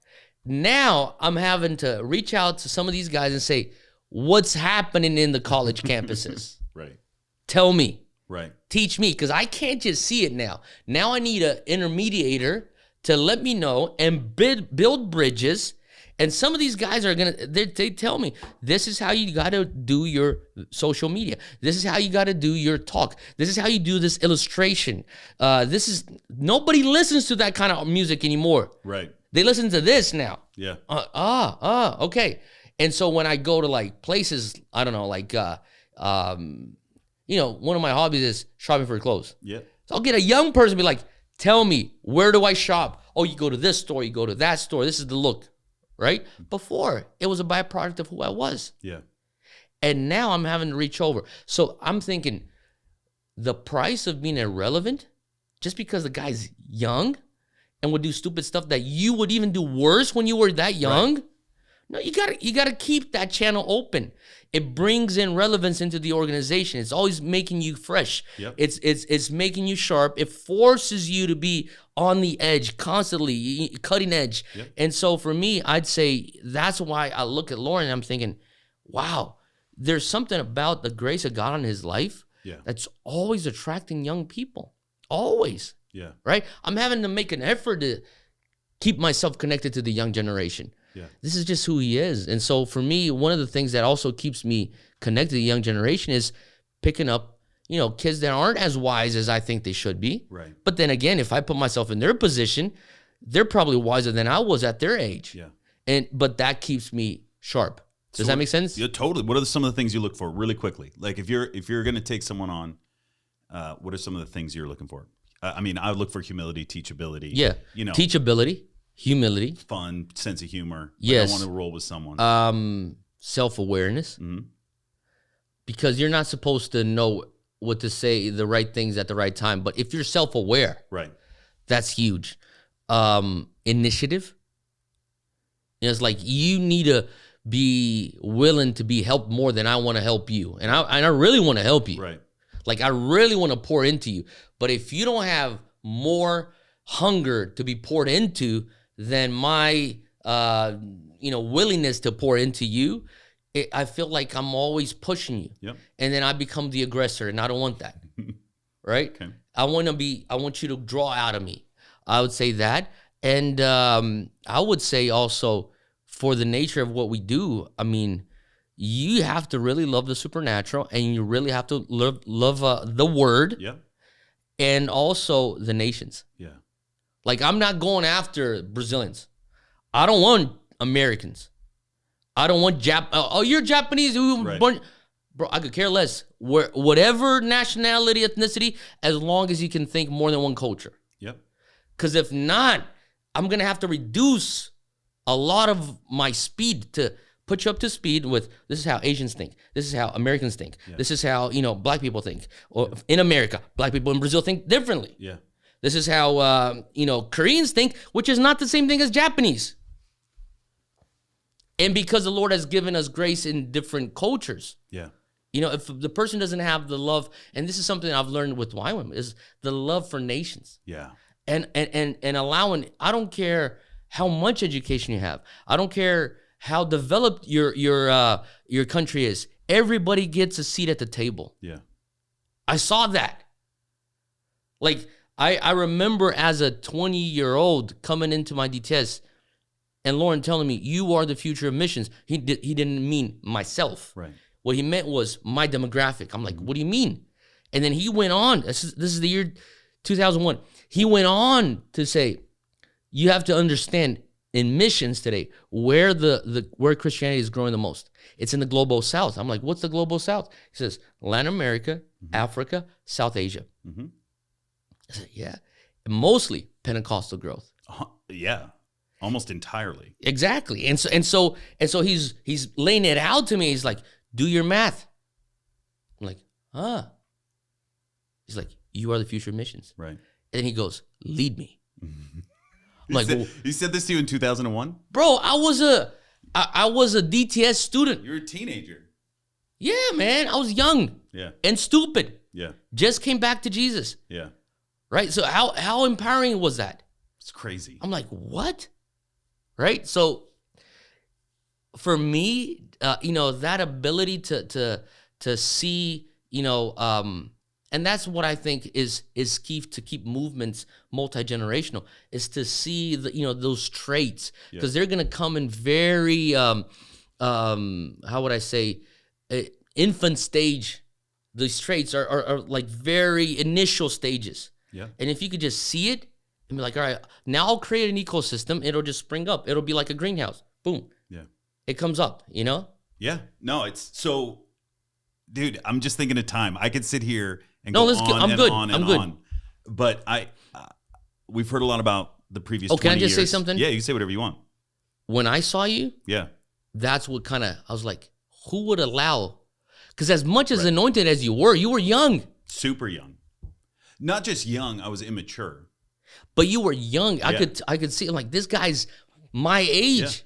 Now I'm having to reach out to some of these guys and say, what's happening in the college campuses? Right. Tell me. Right. Teach me, because I can't just see it now. Now I need an intermediator to let me know and build bridges. And some of these guys are they tell me, this is how you got to do your social media. This is how you got to do your talk. This is how you do this illustration. Nobody listens to that kind of music anymore. Right. They listen to this now. Yeah. Okay. And so when I go to like places, I don't know, like, one of my hobbies is shopping for clothes. Yeah. So I'll get a young person be like, tell me, where do I shop? Oh, you go to this store, you go to that store. This is the look, right? Before, it was a byproduct of who I was. Yeah. And now I'm having to reach over. So I'm thinking the price of being irrelevant, just because the guy's young and would do stupid stuff that you would even do worse when you were that young. Right. No, you gotta keep that channel open. It brings in relevance into the organization. It's always making you fresh. Yep. It's making you sharp. It forces you to be on the edge, constantly cutting edge. Yep. And so for me, I'd say that's why I look at Lauren and I'm thinking, wow, there's something about the grace of God in his life that's always attracting young people. Always. Yeah. Right? I'm having to make an effort to keep myself connected to the young generation. Yeah. This is just who he is. And so for me, one of the things that also keeps me connected to the young generation is picking up, kids that aren't as wise as I think they should be. Right. But then again, if I put myself in their position, they're probably wiser than I was at their age. Yeah. But that keeps me sharp. Does that make sense? Yeah, totally. What are some of the things you look for really quickly? Like if you're going to take someone on, what are some of the things you're looking for? I would look for humility, teachability. Yeah. Teachability. Humility, fun, sense of humor. Yes. I want to roll with someone. Self-awareness, mm-hmm. because you're not supposed to know what to say, the right things at the right time. But if you're self-aware, right, that's huge. Initiative. It's like you need to be willing to be helped more than I want to help you, and I really want to help you. Right. Like I really want to pour into you, but if you don't have more hunger to be poured into than my willingness to pour into you, I feel like I'm always pushing you. Yep. And then I become the aggressor, and I don't want that. Right? Okay. I want you to draw out of me. I would say that. And I would say also, for the nature of what we do, you have to really love the supernatural, and you really have to love the word. Yeah. And also the nations. Yeah. Like, I'm not going after Brazilians. I don't want Americans. I don't want you're Japanese. Right. Bro, I could care less. Whatever nationality, ethnicity, as long as you can think more than one culture. Yep. Because if not, I'm going to have to reduce a lot of my speed to put you up to speed with, this is how Asians think. This is how Americans think. Yeah. This is how, black people think. Or in America, black people in Brazil think differently. Yeah. This is how, Koreans think, which is not the same thing as Japanese. And because the Lord has given us grace in different cultures. Yeah. If the person doesn't have the love, and this is something I've learned with YWAM, is the love for nations. Yeah. And allowing, I don't care how much education you have. I don't care how developed your country is. Everybody gets a seat at the table. Yeah. I saw that. Like, I remember as a 20-year-old coming into my DTS and Lauren telling me, you are the future of missions. He didn't mean myself. Right. What he meant was my demographic. I'm like, what do you mean? And then he went on, this is the year 2001. He went on to say, you have to understand in missions today, where where Christianity is growing the most. It's in the global south. I'm like, what's the global south? He says, Latin America, mm-hmm. Africa, South Asia. Mm-hmm. I said, yeah. Mostly Pentecostal growth. Yeah. Almost entirely. Exactly. And so he's laying it out to me. He's like, do your math. I'm like, huh. He's like, you are the future of missions. Right. And then he goes, lead me. I'm like, he said this to you in 2001? Bro, I was a DTS student. You were a teenager. Yeah, man. I was young. Yeah. And stupid. Yeah. Just came back to Jesus. Yeah. Right? So how empowering was that? It's crazy. I'm like, what? Right? So for me, that ability to see, and that's what I think is key to keep movements multi-generational, is to see those traits, because they're gonna come in very how would I say, infant stage. These traits are like very initial stages. Yeah. And if you could just see it and be like, all right, now I'll create an ecosystem. It'll just spring up. It'll be like a greenhouse. Boom. Yeah. It comes up, Yeah. No, it's so, dude, I'm just thinking of time. I could sit here and No, go let's go. on I'm and good. on and I'm good. on. But we've heard a lot about the previous 20 can I just say years. something? Yeah, you can say whatever you want. When I saw you, Yeah. that's what I was like, who would allow? Because as much as anointed as you were young. Super young. Not just young, I was immature. But you were young. Yeah. I could see, like, this guy's my age.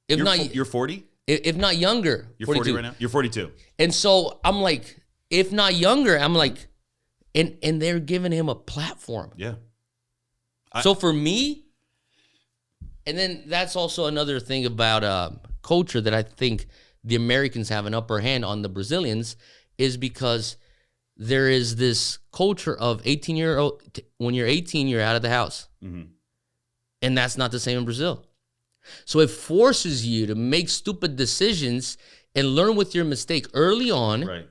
Yeah. You're 40? If not younger. You're 40 right now? You're 42. And so I'm like, if not younger, I'm like, and they're giving him a platform. Yeah. So for me, and then that's also another thing about culture that I think the Americans have an upper hand on the Brazilians, is because there is this culture of 18-year-old. When you're 18, you're out of the house. Mm-hmm. And that's not the same in Brazil. So it forces you to make stupid decisions and learn with your mistake early on. Right.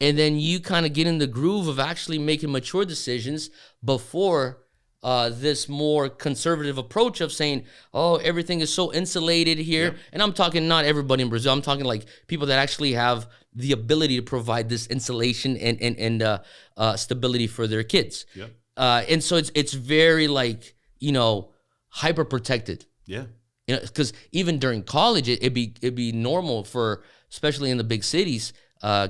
And then you kind of get in the groove of actually making mature decisions before this more conservative approach of saying, oh, everything is so insulated here. Yep. And I'm talking not everybody in Brazil. I'm talking like people that actually have the ability to provide this insulation and stability for their kids. Yep. And so it's very like, hyper protected. Yeah. Because even during college, it'd be normal for, especially in the big cities,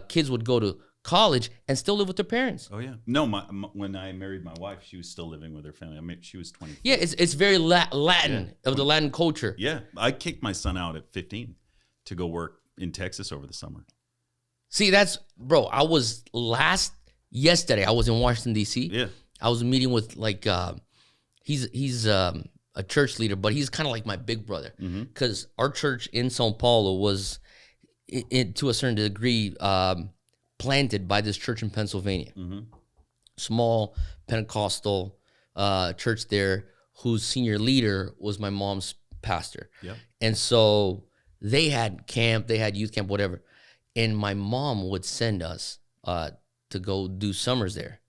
kids would go to college and still live with their parents. Oh yeah. No, when I married my wife, she was still living with her family. I mean, she was 24. Yeah, it's very Latin, of the Latin culture. Yeah, I kicked my son out at 15 to go work in Texas over the summer. See, bro, I was yesterday, I was in Washington, D.C. Yeah. I was meeting with like, he's a church leader, but he's kind of like my big brother, because our church in São Paulo was, to a certain degree, planted by this church in Pennsylvania. Mm-hmm. Small Pentecostal church there, whose senior leader was my mom's pastor. Yep. And so they had camp, they had youth camp, whatever. And my mom would send us to go do summers there.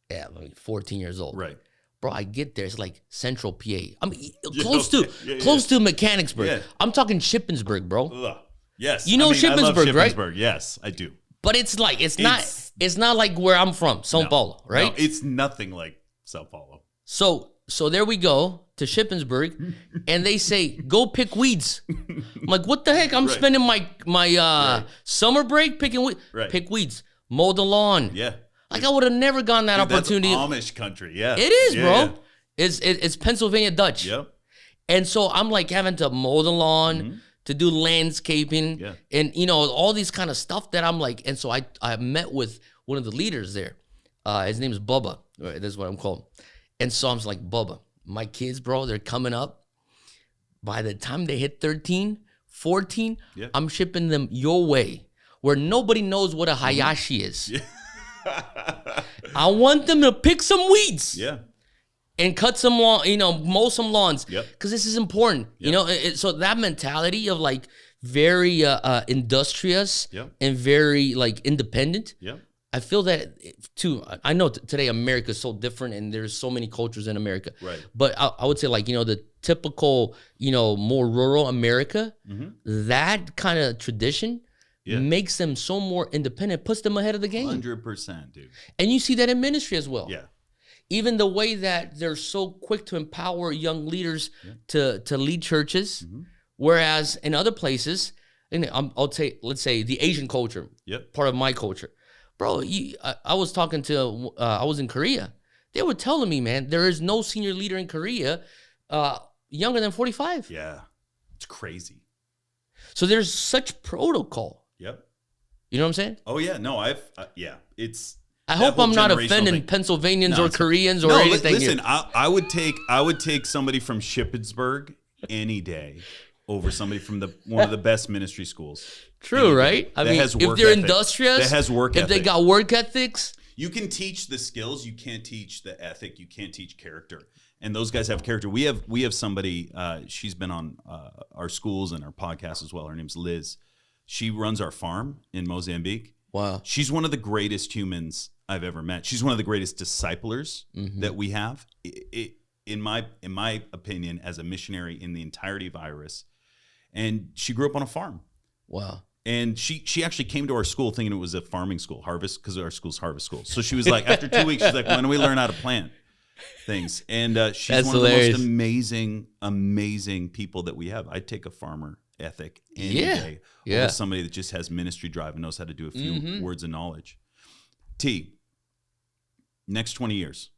Yeah, like 14 years old. Right. Bro, I get there, it's like Central PA. I mean, close to Mechanicsburg. Yeah. I'm talking Shippensburg, bro. Ugh. Yes. Shippensburg, right? Shippensburg. Yes, I do. But it's like it's not like where I'm from, São Paulo, right? No, it's nothing like São Paulo. So there we go to Shippensburg, and they say go pick weeds. I'm like, what the heck? I'm spending my summer break picking weeds. Right. Pick weeds, mow the lawn. Yeah. Like I would have never gotten that opportunity. That's Amish country, yeah. It is, bro. Yeah. It's Pennsylvania Dutch. Yep. And so I'm like having to mow the lawn, to do landscaping, and all these kind of stuff that I'm like. And so I met with one of the leaders there. His name is Bubba. Right, that's what I'm called. And so I'm like, Bubba, my kids, bro, they're coming up. By the time they hit 13, 14, I'm shipping them your way, where nobody knows what a Hayashi is. Yeah. I want them to pick some weeds. Yeah. And cut some lawn, mow some lawns. Yep. Because this is important. Yep. So that mentality of like very industrious and very like independent. Yep. I feel that too. I know today America is so different and there's so many cultures in America. Right. But I would say like, the typical, more rural America, that kind of tradition makes them so more independent, puts them ahead of the game. 100%, dude. And you see that in ministry as well. Yeah. Even the way that they're so quick to empower young leaders to lead churches, whereas in other places, and let's say the Asian culture, part of my culture, bro. I was talking to, I was in Korea. They were telling me, man, there is no senior leader in Korea younger than 45. Yeah, it's crazy. So there's such protocol. Yep. You know what I'm saying? Oh yeah, no, it's I hope I'm not offending Pennsylvanians or Koreans or anything. Listen, I would take somebody from Shippensburg any day over somebody from one of the best ministry schools. True, right? I mean, if they're industrious, that has work ethic. If they got work ethics. You can teach the skills, you can't teach the ethic, you can't teach character. And those guys have character. We have somebody, she's been on our schools and our podcast as well. Her name's Liz. She runs our farm in Mozambique. Wow. She's one of the greatest humans I've ever met. She's one of the greatest disciplers that we have. In my opinion, as a missionary in the entirety of Iris. And she grew up on a farm. Wow. And she actually came to our school thinking it was a farming school, harvest, because our school's harvest school. So she was like, after 2 weeks, she's like, when do we learn how to plant things? And she's That's one hilarious. of the most amazing people that we have. I'd take a farmer ethic any day over somebody that just has ministry drive and knows how to do a few words of knowledge. T, next 20 years.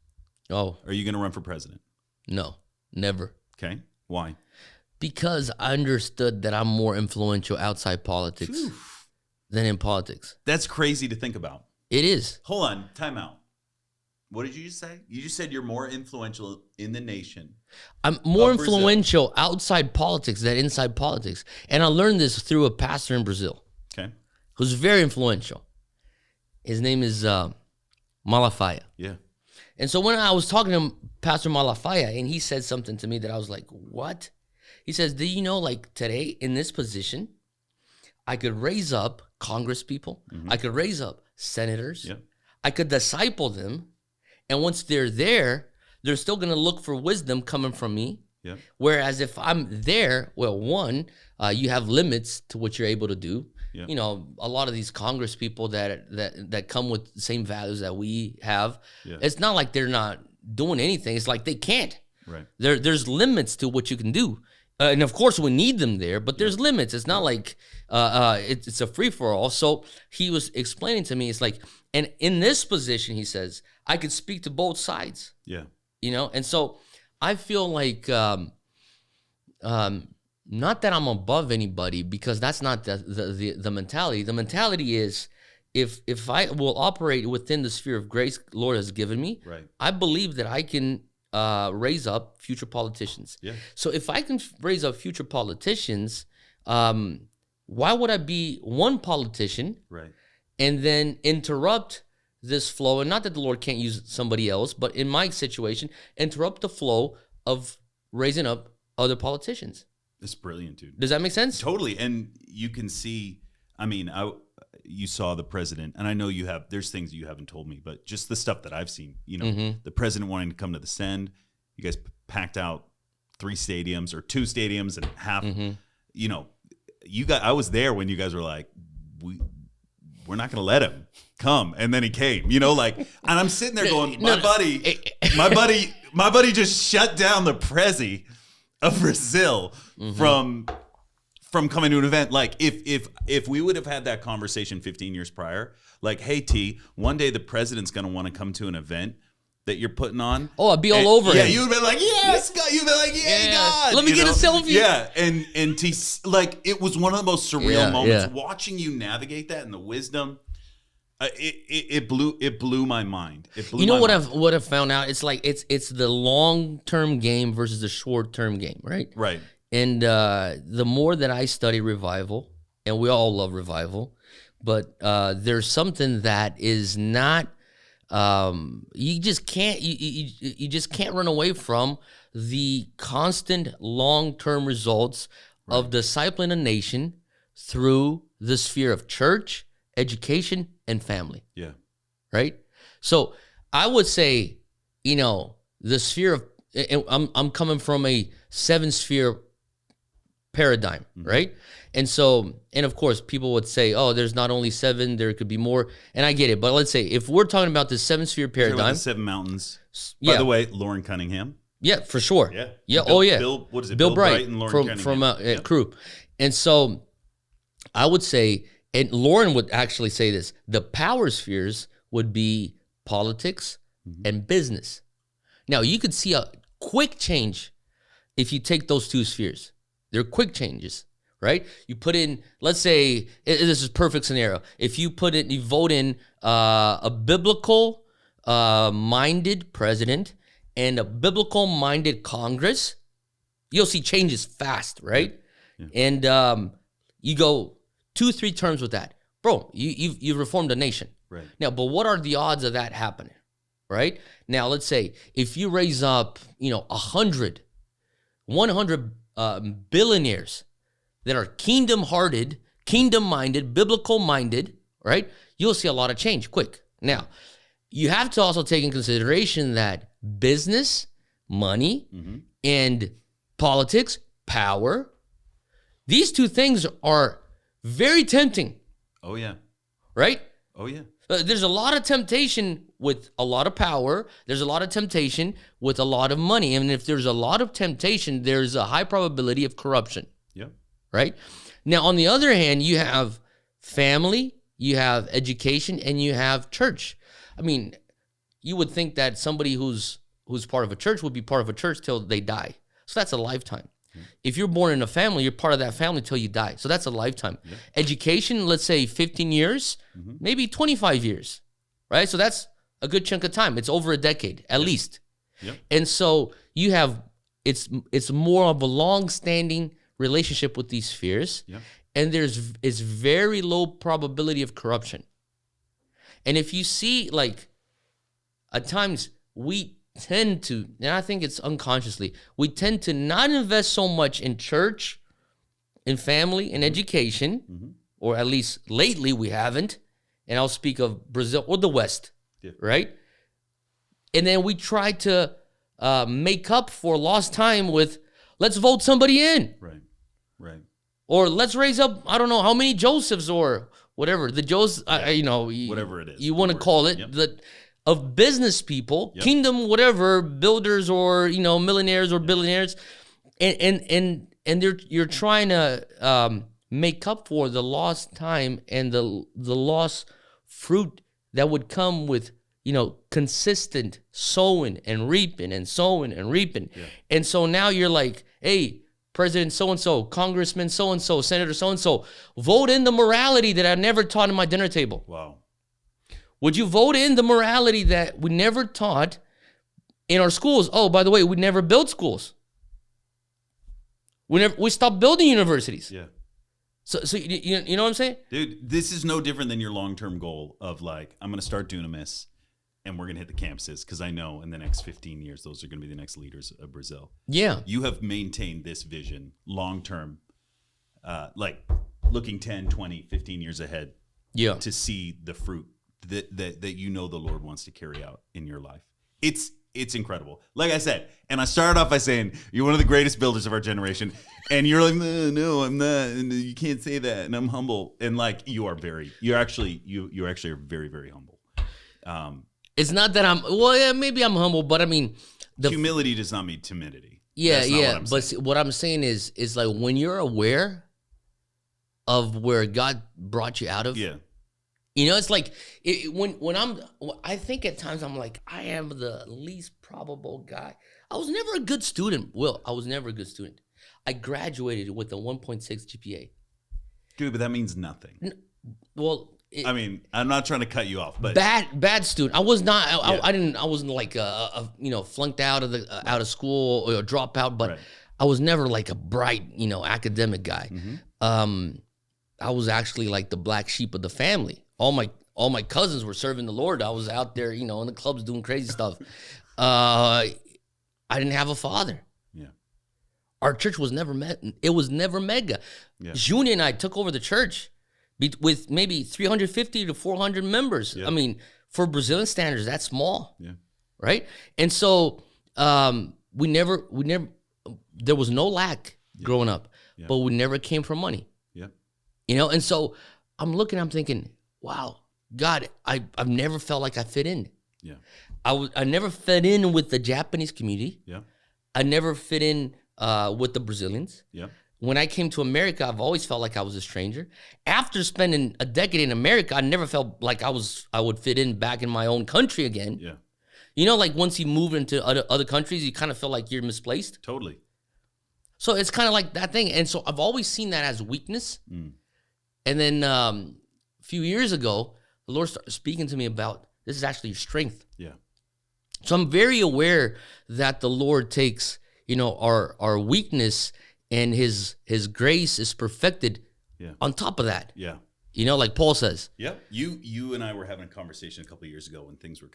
Oh. Are you going to run for president? No, never. Okay. Why? Because I understood that I'm more influential outside politics than in politics. That's crazy to think about. It is. Hold on, time out. What did you just say? You just said you're more influential in the nation. I'm more influential outside politics than inside politics. And I learned this through a pastor in Brazil. Okay. Who's very influential. His name is Malafaia. Yeah. And so when I was talking to Pastor Malafaia, and he said something to me that I was like, what? He says, do you know, like today in this position, I could raise up Congress people. I could raise up senators. Yeah. I could disciple them. And once they're there, they're still going to look for wisdom coming from me. Yeah. Whereas if I'm there, well, one, you have limits to what you're able to do. Yeah. You know, a lot of these Congress people that come with the same values that we have, it's not like they're not doing anything. It's like they can't. Right. There's limits to what you can do. And of course, we need them there, but there's limits. It's not like it's a free-for-all. So he was explaining to me, it's like, and in this position, he says, I could speak to both sides. Yeah. You know? And so I feel like, not that I'm above anybody, because that's not the mentality. The mentality is, if I will operate within the sphere of grace Lord has given me, right. I believe that I can raise up future politicians. Yeah. So if I can raise up future politicians, why would I be one politician right. and then interrupt this flow? And not that the Lord can't use somebody else, but in my situation, interrupt the flow of raising up other politicians. It's brilliant, dude. Does that make sense? Totally. And you can see, I mean, you saw the president, and I know there's things you haven't told me, but just the stuff that I've seen, you know, the president wanting to come to the Send, you guys packed out 3 stadiums or 2 stadiums and half, you know, I was there when you guys were like, we're not going to let him come. And then he came, you know, like, and I'm sitting there going, my buddy just shut down the Prezi of Brazil from coming to an event. Like if we would have had that conversation 15 years prior, like, hey T, one day the president's going to want to come to an event that you're putting on. Oh, I'd be all over him. Yeah, you'd be like, yes, God. You'd be like, yeah, God. Let me get a selfie. Yeah, and T, like, it was one of the most surreal moments. Watching you navigate that and the wisdom, it blew my mind. You know what I've found out? It's like it's the long-term game versus the short-term game, right? Right. And the more that I study revival, and we all love revival, but there's something that is not, you just can't run away from the constant long-term results of discipling a nation through the sphere of church, education, and family. Yeah. Right? So I would say, you know, the sphere of, I'm coming from a 7-sphere paradigm, right? And so, and of course, people would say, oh, there's not only 7, there could be more. And I get it. But let's say, if we're talking about the 7-sphere paradigm. The 7 mountains. By the way, Lauren Cunningham. Yeah, for sure. Yeah. Bill, what is it? Bill Bright and Lauren Cunningham. From Crew. And so I would say, and Lauren would actually say this, the power spheres would be politics and business. Now, you could see a quick change if you take those 2 spheres. They're quick changes, right? You put in, let's say, this is perfect scenario. If you vote in a biblical minded president and a biblical minded Congress, you'll see changes fast, right? Yeah. And you go 2-3 terms with that, bro. You've reformed a nation, right? Now, but what are the odds of that happening, right? Now, let's say if you raise up, 100 billionaires that are kingdom-hearted, kingdom-minded, biblical-minded, right? You'll see a lot of change quick. Now, you have to also take in consideration that business, money, and politics, power, these two things are very tempting. Oh, yeah. Right? Oh, yeah. There's a lot of temptation with a lot of power. There's a lot of temptation with a lot of money. And if there's a lot of temptation, there's a high probability of corruption. Yeah. Right? Now, on the other hand, you have family, you have education, and you have church. I mean, you would think that somebody who's part of a church would be part of a church till they die. So that's a lifetime. If you're born in a family, you're part of that family till you die. So that's a lifetime. Yeah. Education, let's say 15 years, maybe 25 years, right? So that's a good chunk of time. It's over a decade, at least. Yep. And so you have, it's more of a long-standing relationship with these spheres. Yep. And it's very low probability of corruption. And if you see, like, at times we tend to, and I think it's unconsciously, we tend to not invest so much in church, in family, in education, or at least lately we haven't. And I'll speak of Brazil or the West, right? And then we try to make up for lost time with, let's vote somebody in. Right. Or let's raise up, I don't know how many Josephs or whatever, the Joseph, whatever it is. You want to call it, of business people, kingdom, whatever, builders or, millionaires or billionaires. And you're trying to make up for the lost time and the lost fruit that would come with, consistent sowing and reaping and sowing and reaping. Yeah. And so now you're like, hey, President so-and-so, Congressman so-and-so, Senator so-and-so, vote in the morality that I never taught in my dinner table. Wow. Would you vote in the morality that we never taught in our schools? Oh, by the way, we never built schools. We stopped building universities. Yeah. So you know what I'm saying? Dude, this is no different than your long-term goal of like, I'm going to start Dunamis and we're going to hit the campuses because I know in the next 15 years, those are going to be the next leaders of Brazil. Yeah. You have maintained this vision long-term, like looking 10, 20, 15 years ahead to see the fruit that the Lord wants to carry out in your life. It's incredible. Like I said, and I started off by saying you're one of the greatest builders of our generation, and you're like, no, I'm not, and you can't say that, and I'm humble, and like you're actually are very, very humble. It's not that maybe I'm humble, but I mean, humility does not mean timidity. Yeah. But what I'm saying is like when you're aware of where God brought you out of. Yeah. It's like I think at times I'm like, I am the least probable guy. I was never a good student, Will. I was never a good student. I graduated with a 1.6 GPA. Dude, but that means nothing. I'm not trying to cut you off, but bad student. I was not. I wasn't like flunked out of school or dropout, but I was never like a bright academic guy. Mm-hmm. I was actually like the black sheep of the family. All my cousins were serving the Lord. I was out there, in the clubs doing crazy stuff. I didn't have a father. Yeah. Our church was never it was never mega. Yeah. Junior and I took over the church with maybe 350 to 400 members. Yeah. I mean, for Brazilian standards, that's small. Yeah. Right? And so we never there was no lack growing up, but we never came from money. Yeah. And so I'm thinking, wow, God, I've never felt like I fit in. Yeah. I never fit in with the Japanese community. Yeah. I never fit in with the Brazilians. Yeah. When I came to America, I've always felt like I was a stranger. After spending a decade in America, I never felt like I would fit in back in my own country again. Yeah. Like once you move into other countries, you kind of feel like you're misplaced. Totally. So it's kind of like that thing. And so I've always seen that as weakness. Mm. And then a few years ago, the Lord started speaking to me about this is actually your strength. Yeah. So I'm very aware that the Lord takes, our weakness and his grace is perfected on top of that. Yeah. Like Paul says. Yep. You and I were having a conversation a couple of years ago when things were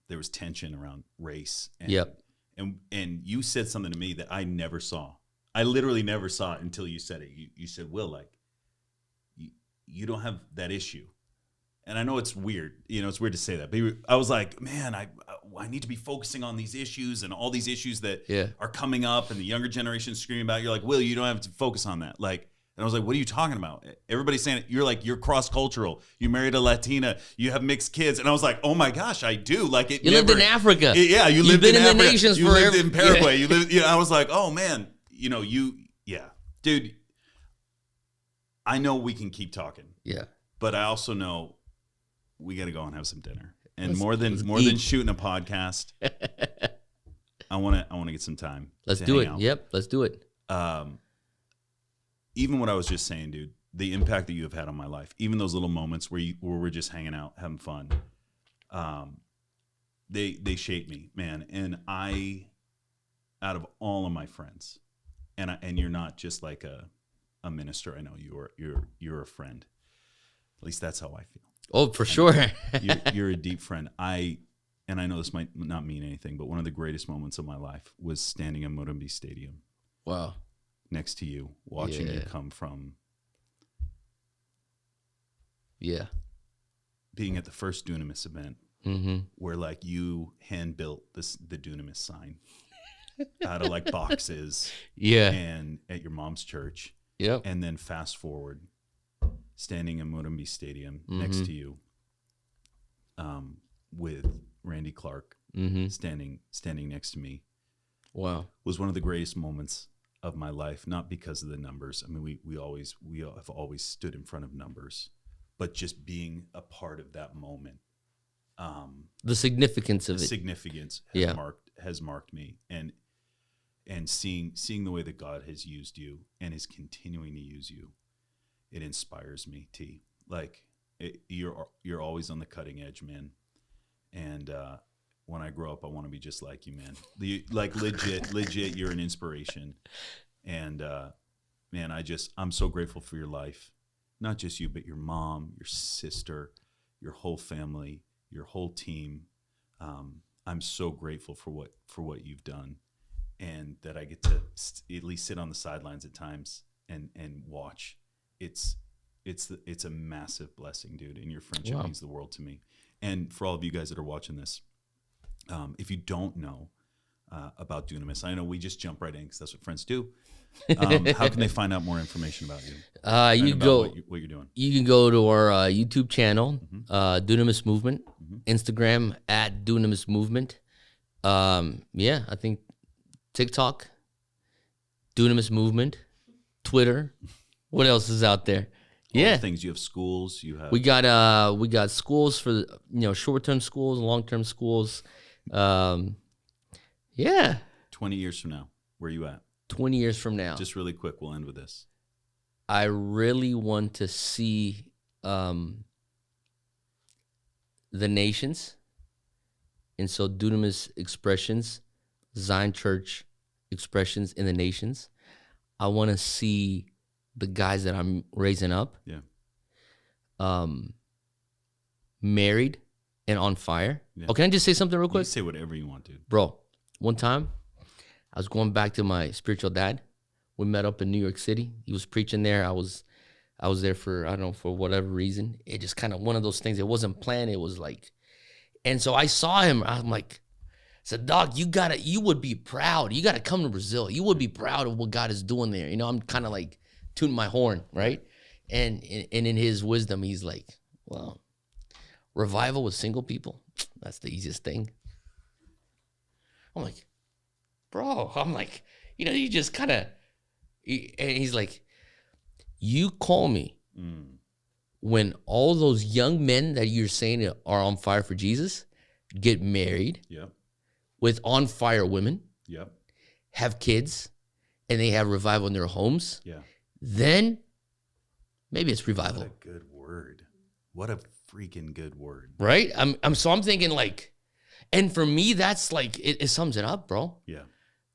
there was tension around race. And, Yep. And you said something to me that I never saw. I literally never saw it until you said it. You said, Will, like, you don't have that issue. And I know it's weird. It's weird to say that. But I was like, man, I need to be focusing on these issues and all these issues that are coming up and the younger generation screaming about. You're like, Will, you don't have to focus on that. Like, and I was like, what are you talking about? Everybody's saying, you're cross-cultural. You married a Latina. You have mixed kids. And I was like, oh my gosh, I do. Like you lived in Africa. You lived in Africa. The nations you lived in Paraguay. You lived. I was like, oh man, dude. I know we can keep talking. Yeah. But I also know we got to go and have some dinner. And more than shooting a podcast, I want to get some time. Let's do it. Out. Yep, let's do it. Even what I was just saying, dude, the impact that you have had on my life, even those little moments where we're just hanging out, having fun, they shape me, man. And out of all of my friends, and you're not just like a minister. I know you're a friend. At least that's how I feel. Oh, for sure. You're a deep friend. I know this might not mean anything, but one of the greatest moments of my life was standing in Morambi Stadium. Wow. Next to you, watching you come from being at the first Dunamis event, where like you hand built the Dunamis sign out of like boxes, and at your mom's church, and then fast forward, standing in Morambi Stadium next to you, with Randy Clark standing next to me. Wow, was one of the greatest moments of my life, not because of the numbers. I mean, we have always stood in front of numbers, but just being a part of that moment. The significance of it. Significance has marked me, and seeing the way that God has used you and is continuing to use you, it inspires me. T, like you're always on the cutting edge, man. And when I grow up, I want to be just like you, man. Legit, you're an inspiration. And man, I'm so grateful for your life. Not just you, but your mom, your sister, your whole family, your whole team. I'm so grateful for what you've done, and that I get to at least sit on the sidelines at times and watch. It's a massive blessing, dude. And your friendship means the world to me. And for all of you guys that are watching this, if you don't know about Dunamis, I know we just jump right in because that's what friends do. How can they find out more information about you? You go what you're doing. You can go to our YouTube channel, Dunamis Movement, Instagram at Dunamis Movement. I think TikTok, Dunamis Movement, Twitter. What else is out there? All the things. You have schools. You have. We got schools for short-term schools, long-term schools. 20 years from now, where are you at? 20 years from now. Just really quick, we'll end with this. I really want to see the nations. And so Dunamis expressions, Zion Church expressions in the nations. I want to see the guys that I'm raising up. Married and on fire. Oh, can I just say something real quick? You say whatever you want, dude. Bro, one time I was going back to my spiritual dad. We met up in New York City. He was preaching there. I was there for, I don't know, for whatever reason. It just kind of one of those things. It wasn't planned. It was like, and so I saw him. I'm like, I said, dog, you would be proud. You got to come to Brazil. You would be proud of what God is doing there. I'm kind of like tuning my horn, right? And in his wisdom, he's like, well, revival with single people, that's the easiest thing. I'm like, bro, you just kind of, and he's like, you call me when all those young men that you're saying are on fire for Jesus get married with on fire women, have kids, and they have revival in their homes, then maybe it's revival. What a good word. What a freaking good word. Right? I'm thinking like, and for me, that's like, it sums it up, bro. Yeah.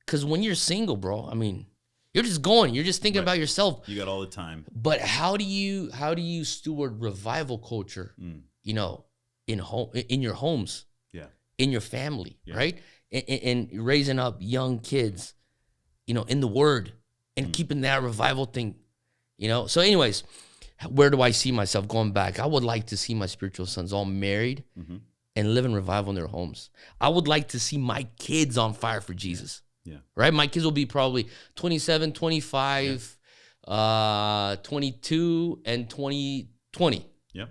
Because when you're single, bro, I mean, you're just going, you're just thinking about yourself. You got all the time. But how do you steward revival culture, you know, in your homes, in your family, right? And raising up young kids, you know, in the word and keeping that revival thing, you know? So anyways, where do I see myself going back? I would like to see my spiritual sons all married and live in revival in their homes. I would like to see my kids on fire for Jesus. Yeah. Right? My kids will be probably 27, 25, 22, and 20. Yep.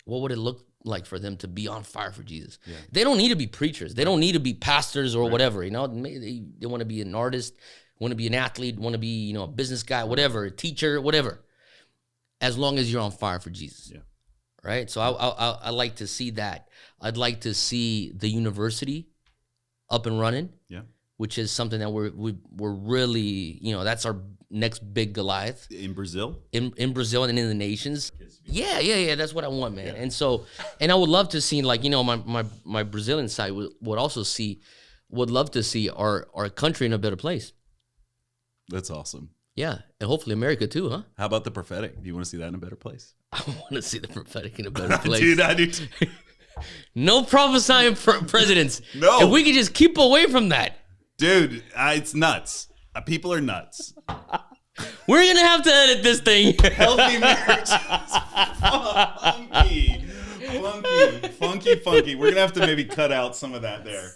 What would it look like for them to be on fire for Jesus? Yeah. They don't need to be preachers. They don't need to be pastors or whatever. You know, they want to be an artist, want to be an athlete, want to be, you know, a business guy, whatever, a teacher, whatever. As long as you're on fire for Jesus. Yeah. Right? So I like to see that. I'd like to see the university up and running, which is something that we're really, you know, that's our next big Goliath. In Brazil? In Brazil and in the nations. Yeah. That's what I want, man. Yeah. And so, and I would love to see, like, you know, my Brazilian side would love to see our country in a better place. That's awesome. Yeah, and hopefully America too, huh? How about the prophetic? Do you want to see that in a better place? I want to see the prophetic in a better place. Dude, I do too. No prophesying presidents. No. If we could just keep away from that. Dude, it's nuts. People are nuts. We're going to have to edit this thing. Healthy marriage. Funky. We're going to have to maybe cut out some of that there.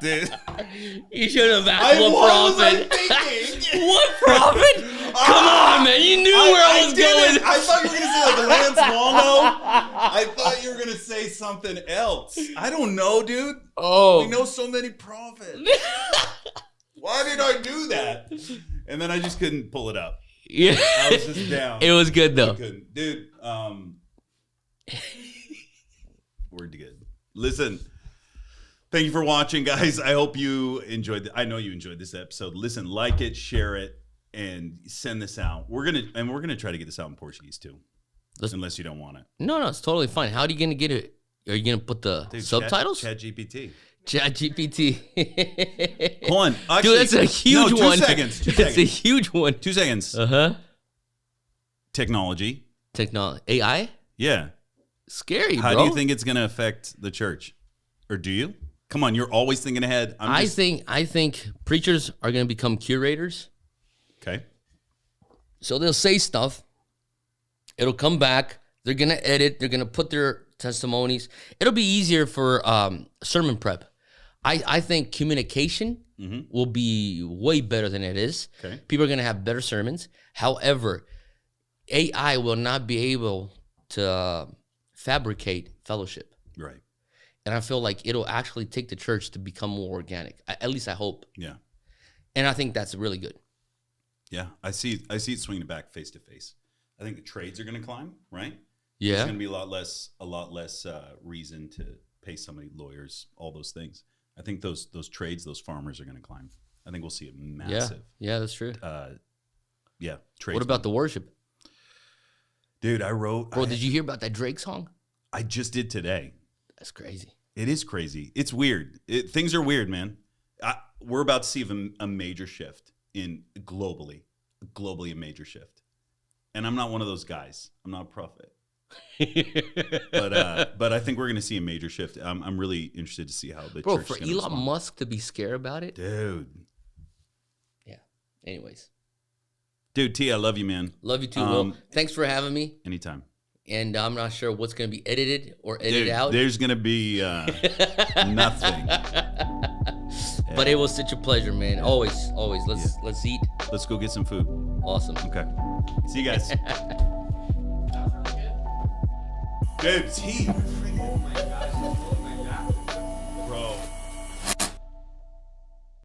Dude. You should have asked what prophet. What prophet? Come on, man. You knew where I was going. I thought you were going to say like Lance Wallno. I thought you were going to say something else. I don't know, dude. Oh. We know so many prophets. Why did I do that? And then I just couldn't pull it up. Yeah. I was just down. It was good, though. I couldn't. Dude, word to good. Listen. Thank you for watching, guys. I hope you enjoyed I know you enjoyed this episode. Listen, like it, share it, and send this out. We're gonna try to get this out in Portuguese too. Unless you don't want it. No, it's totally fine. How are you gonna get it? Are you gonna put the subtitles? ChatGPT. ChatGPT. Hold on. Actually, dude, that's a huge one. 2 seconds. 2 seconds. That's a huge one. 2 seconds. Technology. AI? Yeah. Scary, bro. How do you think it's gonna affect the church? Or do you? Come on, you're always thinking ahead. I think preachers are going to become curators. Okay. So they'll say stuff. It'll come back. They're going to edit. They're going to put their testimonies. It'll be easier for sermon prep. I think communication will be way better than it is. Okay. People are going to have better sermons. However, AI will not be able to fabricate fellowship. Right. And I feel like it'll actually take the church to become more organic. At least I hope. Yeah. And I think that's really good. Yeah, I see it swinging back face to face. I think the trades are going to climb, right? Yeah. There's going to be a lot less reason to pay somebody, lawyers, all those things. I think those trades, those farmers are going to climb. I think we'll see it massive. Yeah, that's true. Yeah. Trades. What about the worship? Dude, Bro, did you hear about that Drake song? I just did today. That's crazy. It is crazy. It's weird. Things are weird, man. We're about to see a major shift globally a major shift. And I'm not one of those guys. I'm not a prophet. but I think we're going to see a major shift. I'm really interested to see how the church for Elon Musk to be scared about it, dude. Yeah. Anyways, dude, T, I love you, man. Love you too, Will. Thanks for having me. Anytime. And I'm not sure what's going to be edited or edited out. There's going to be nothing. But it was such a pleasure, man. Always. Let's eat. Let's go get some food. Awesome. Okay. See you guys. Dude, T.